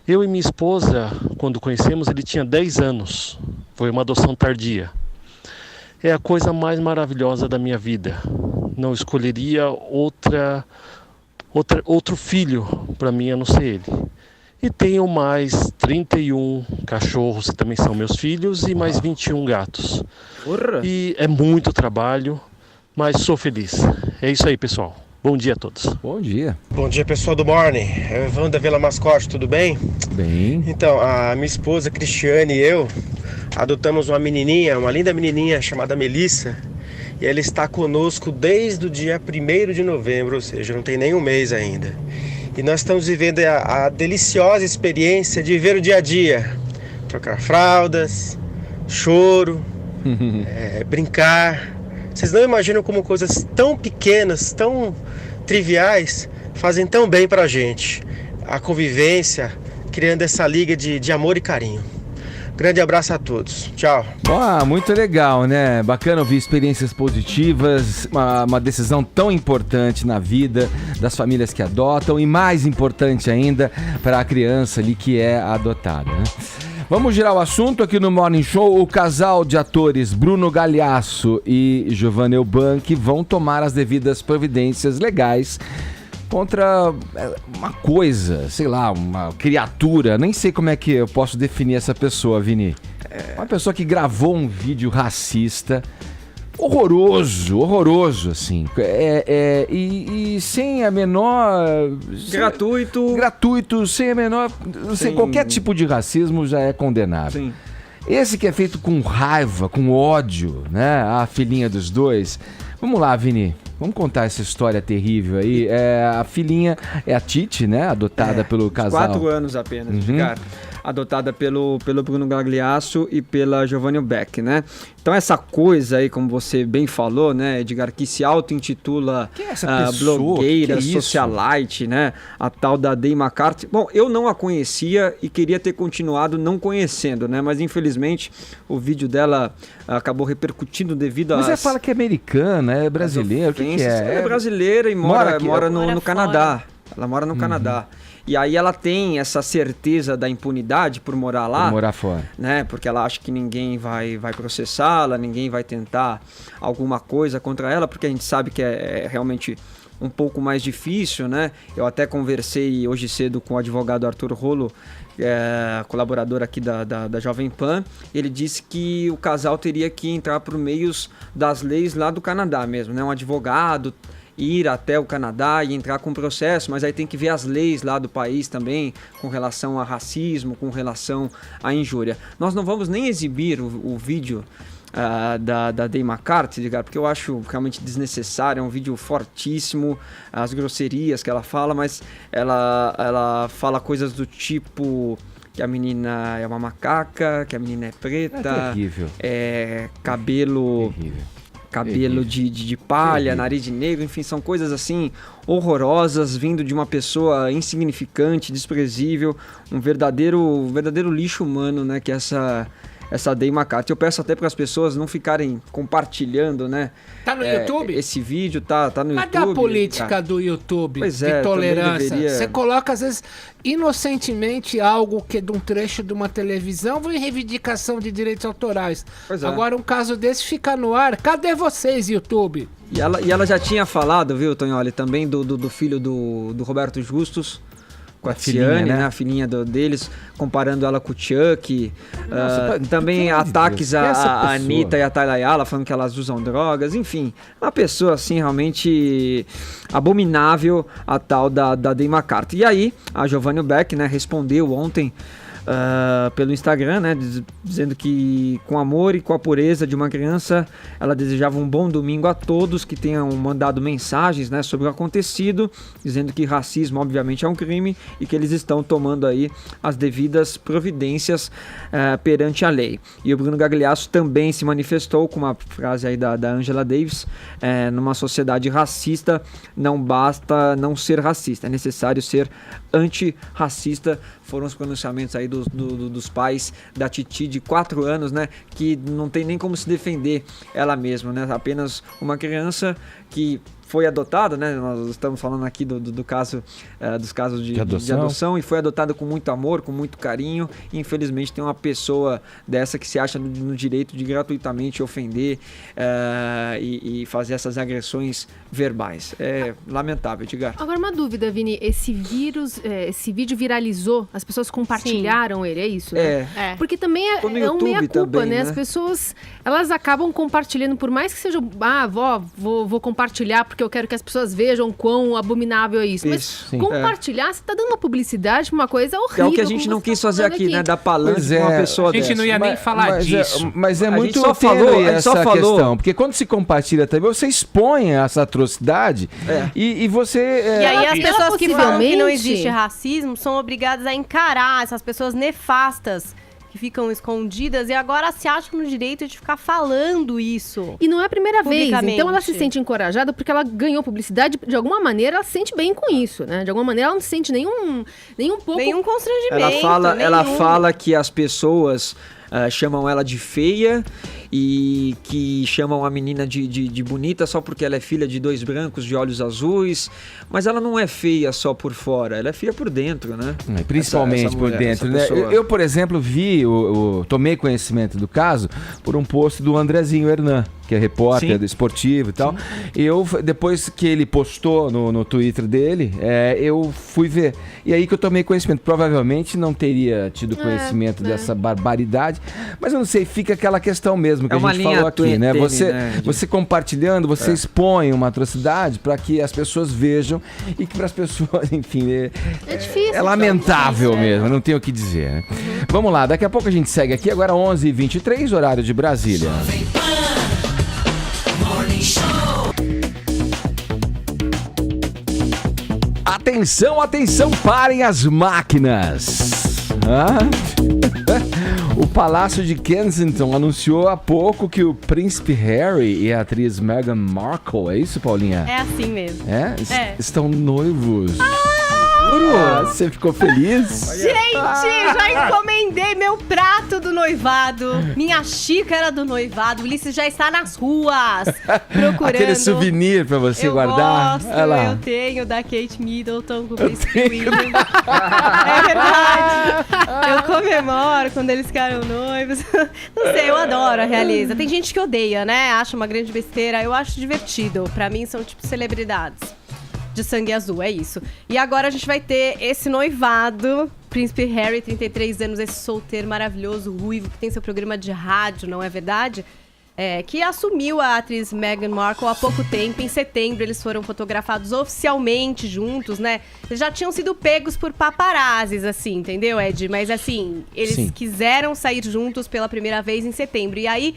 Eu e minha esposa, quando conhecemos, ele tinha 10 anos. Foi uma adoção tardia. É a coisa mais maravilhosa da minha vida. Não escolheria outro filho para mim a não ser ele. E tenho mais 31 cachorros que também são meus filhos e mais 21 gatos. Porra. E é muito trabalho, mas sou feliz. É isso aí, pessoal. Bom dia a todos. Bom dia. Bom dia, pessoal do Morning. É o Ivan da Vila Mascote, tudo bem? Bem. Então, a minha esposa Cristiane e eu adotamos uma menininha, uma linda menininha chamada Melissa. E ela está conosco desde o dia 1º de novembro, ou seja, não tem nem um mês ainda. E nós estamos vivendo a deliciosa experiência de ver o dia a dia. Trocar fraldas, choro, brincar. Vocês não imaginam como coisas tão pequenas, tão triviais, fazem tão bem pra gente. A convivência, criando essa liga de amor e carinho. Grande abraço a todos. Tchau. Muito legal, né? Bacana ouvir experiências positivas, uma decisão tão importante na vida das famílias que adotam e mais importante ainda para a criança ali que é adotada, né? Vamos girar o assunto aqui no Morning Show. O casal de atores Bruno Galhaço e Giovanna Eubank vão tomar as devidas providências legais contra uma coisa, sei lá, uma criatura. Nem sei como é que eu posso definir essa pessoa, Vini. Uma pessoa que gravou um vídeo racista horroroso, assim. E sem a menor... Gratuito, sem a menor... Sem qualquer tipo de racismo já é condenável. Sim. Esse que é feito com raiva, com ódio, né? A filhinha dos dois. Vamos lá, Vini. Vamos contar essa história terrível aí. A filhinha é a Titi, né? Adotada pelo casal. 4 anos apenas, Edgar. Adotada pelo Bruno Gagliasso e pela Giovanna Beck, né? Então essa coisa aí, como você bem falou, né, Edgar, que se auto-intitula blogueira, socialite, né? A tal da Day McCarthy. Bom, eu não a conhecia e queria ter continuado não conhecendo, né? Mas infelizmente o vídeo dela acabou repercutindo devido a... Mas você fala que é americana, é brasileira, o que é? Ela é brasileira e mora no Canadá. Ela mora no Canadá. E aí ela tem essa certeza da impunidade por morar lá. Por morar fora. Né? Porque ela acha que ninguém vai processá-la, ninguém vai tentar alguma coisa contra ela, porque a gente sabe que é realmente um pouco mais difícil, né? Eu até conversei hoje cedo com o advogado Arthur Rolo, colaborador aqui da Jovem Pan. Ele disse que o casal teria que entrar por meios das leis lá do Canadá mesmo, né? Um advogado ir até o Canadá e entrar com processo, mas aí tem que ver as leis lá do país também, com relação a racismo, com relação à injúria. Nós não vamos nem exibir o vídeo da Day McCarthy, cara, porque eu acho realmente desnecessário, é um vídeo fortíssimo, as grosserias que ela fala, mas ela fala coisas do tipo que a menina é uma macaca, que a menina é preta, cabelo de palha, nariz de negro, enfim, são coisas assim horrorosas, vindo de uma pessoa insignificante, desprezível, um verdadeiro lixo humano, né, que é essa Day McCarthy. Eu peço até para as pessoas não ficarem compartilhando, né? Tá no YouTube? Esse vídeo tá no YouTube. Cadê a política do YouTube de tolerância? Você coloca, às vezes, inocentemente algo que é de um trecho de uma televisão, vem reivindicação de direitos autorais. Agora, um caso desse fica no ar. Cadê vocês, YouTube? E ela já tinha falado, viu, Tonholi, também do filho do Roberto Justus, com a Tiane, né? A filhinha deles, comparando ela com o Chuck. Também ataques a Anitta e a Tayla Ayala, falando que elas usam drogas. Enfim, uma pessoa assim realmente abominável, a tal da Day McCarthy. E aí, a Giovanna Beck, né, respondeu ontem pelo Instagram, né, dizendo que com amor e com a pureza de uma criança, ela desejava um bom domingo a todos que tenham mandado mensagens, né, sobre o acontecido, dizendo que racismo obviamente é um crime e que eles estão tomando aí as devidas providências perante a lei. E o Bruno Gagliasso também se manifestou com uma frase aí da Angela Davis: numa sociedade racista não basta não ser racista, é necessário ser antirracista. Foram os pronunciamentos aí dos pais da Titi de 4 anos, né? Que não tem nem como se defender ela mesma, né? Apenas uma criança que foi adotada, né? Nós estamos falando aqui do caso, dos casos de adoção, e foi adotada com muito amor, com muito carinho. E infelizmente tem uma pessoa dessa que se acha no direito de gratuitamente ofender e fazer essas agressões verbais. É lamentável, Edgar. Agora, uma dúvida, Vini. Esse vídeo viralizou, as pessoas compartilharam ele, é isso? Né? Porque também é um meia-culpa, né? As pessoas, elas acabam compartilhando, por mais que seja, vou compartilhar porque eu quero que as pessoas vejam quão abominável é isso. Mas compartilhar, você tá dando uma publicidade pra uma coisa horrível. É o que a gente não quis fazer aqui, né? Dar palanque pra uma pessoa dessa. A gente não ia nem falar disso. Mas é muito tênue essa questão. Porque quando se compartilha também, você expõe essa atrocidade e você... E aí as pessoas que falam que não existe racismo são obrigadas a encarar essas pessoas nefastas que ficam escondidas e agora se acham no direito de ficar falando isso. E não é a primeira vez, então ela se sente encorajada porque ela ganhou publicidade, de alguma maneira ela se sente bem com isso, né? De alguma maneira ela não se sente nenhum pouco... Nenhum constrangimento. Ela fala que as pessoas chamam ela de feia e que chamam a menina de bonita só porque ela é filha de 2 brancos de olhos azuis, mas ela não é feia só por fora, ela é feia por dentro, né? Principalmente essa mulher, por dentro, né? Eu, por exemplo, tomei conhecimento do caso por um post do Andrezinho Hernan, que é repórter esportivo e tal. Depois que ele postou no Twitter dele, eu fui ver. E aí que eu tomei conhecimento. Provavelmente não teria tido conhecimento dessa barbaridade, mas eu não sei, fica aquela questão mesmo que a gente falou aqui, né? Você compartilhando, você expõe uma atrocidade para que as pessoas vejam e que para as pessoas, enfim, é difícil. É lamentável mesmo, não tenho o que dizer, né? Vamos lá, daqui a pouco a gente segue aqui, agora 11h23, horário de Brasília. Atenção, atenção, parem as máquinas. O Palácio de Kensington anunciou há pouco que o príncipe Harry e a atriz Meghan Markle, é isso, Paulinha? É assim mesmo. Estão noivos. Você ficou feliz? Gente, já encomendei meu prato do noivado, minha xícara do noivado. O Ulisses já está nas ruas procurando. Aquele souvenir pra você guardar. Eu tenho da Kate Middleton com o príncipe William. É verdade. Eu comemoro quando eles ficaram noivos. Não sei, eu adoro a realeza. Tem gente que odeia, né? Acha uma grande besteira. Eu acho divertido. Pra mim são tipo celebridades de sangue azul, é isso. E agora a gente vai ter esse noivado, Príncipe Harry, 33 anos, esse solteiro maravilhoso, ruivo, que tem seu programa de rádio, não é verdade? Que assumiu a atriz Meghan Markle há pouco tempo. Em setembro eles foram fotografados oficialmente juntos, né? Eles já tinham sido pegos por paparazzis, assim, entendeu, Ed? Mas assim, eles quiseram sair juntos pela primeira vez em setembro. E aí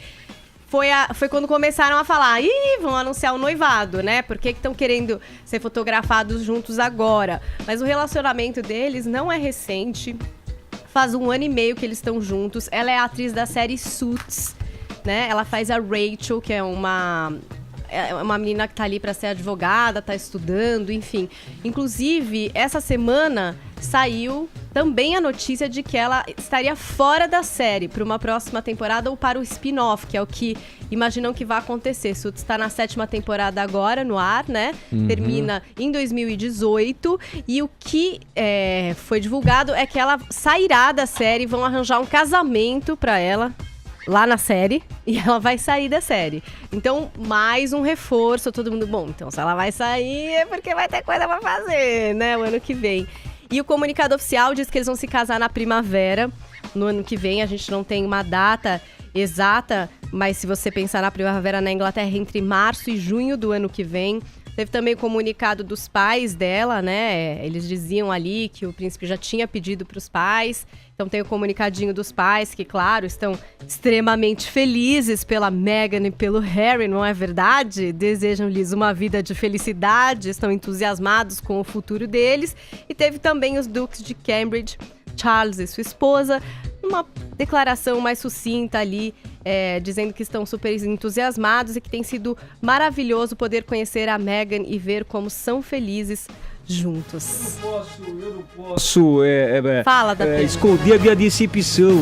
foi quando começaram a falar, vão anunciar o noivado, né? Por que estão querendo ser fotografados juntos agora? Mas o relacionamento deles não é recente. Faz 1 ano e meio que eles estão juntos. Ela é a atriz da série Suits, né? Ela faz a Rachel, que é uma menina que tá ali para ser advogada, tá estudando, enfim. Inclusive, essa semana saiu também a notícia de que ela estaria fora da série para uma próxima temporada ou para o spin-off, que é o que imaginam que vai acontecer. Suits está na 7ª temporada agora, no ar, né? Termina em 2018. E o que foi divulgado é que ela sairá da série, vão arranjar um casamento para ela lá na série, e ela vai sair da série. Então, mais um reforço, todo mundo, bom, então se ela vai sair é porque vai ter coisa pra fazer, né, o ano que vem. E o comunicado oficial diz que eles vão se casar na primavera, no ano que vem. A gente não tem uma data exata, mas se você pensar na primavera na Inglaterra, entre março e junho do ano que vem. Teve também o comunicado dos pais dela, né? Eles diziam ali que o príncipe já tinha pedido para os pais. Então tem o comunicadinho dos pais que, claro, estão extremamente felizes pela Meghan e pelo Harry, não é verdade? Desejam-lhes uma vida de felicidade, estão entusiasmados com o futuro deles. E teve também os duques de Cambridge, Charles e sua esposa, uma declaração mais sucinta ali, dizendo que estão super entusiasmados e que tem sido maravilhoso poder conhecer a Meghan e ver como são felizes juntos. Eu não posso Fala, esconder a minha decepção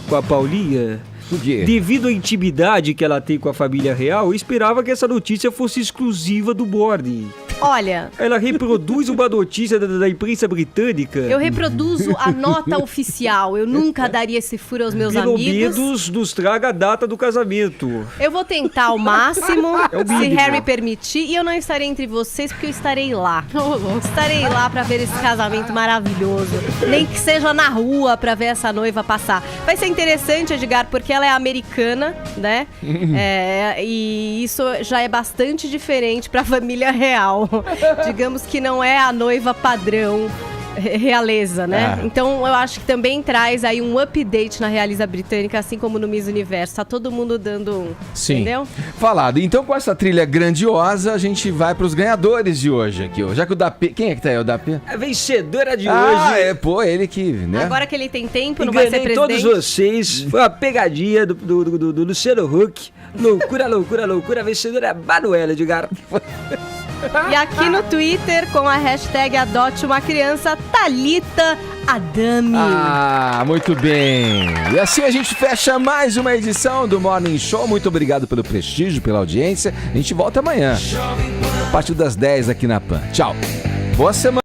com a Paulinha. Por quê? Devido à intimidade que ela tem com a família real, eu esperava que essa notícia fosse exclusiva do Morning. Olha, ela reproduz uma notícia da imprensa britânica. Eu reproduzo a nota oficial. Eu nunca daria esse furo aos meus amigos. Pelo menos nos traga a data do casamento. Eu vou tentar ao máximo, se Harry permitir, e eu não estarei entre vocês porque eu estarei lá. Estarei lá pra ver esse casamento maravilhoso. Nem que seja na rua pra ver essa noiva passar. Vai ser interessante, Edgar, porque ela é americana, né? E isso já é bastante diferente pra família real. Digamos que não é a noiva padrão realeza, né? Então eu acho que também traz aí um update na realeza britânica, assim como no Miss Universo. Tá todo mundo dando Sim. Entendeu? Falado. Então, com essa trilha grandiosa, a gente vai pros ganhadores de hoje aqui. Já que o Dapê... Quem é que tá aí, o Dapê? A vencedora de hoje. Ele que, né? Agora que ele tem tempo, não vai ser presidente. Todos vocês. Foi uma pegadinha do Luciano Huck. Loucura, loucura, loucura. A vencedora é a Manuela, Edgar. E aqui no Twitter, com a hashtag Adote uma Criança, Thalita Adami. Muito bem. E assim a gente fecha mais uma edição do Morning Show. Muito obrigado pelo prestígio, pela audiência. A gente volta amanhã, a partir das 10 aqui na PAN. Tchau. Boa semana.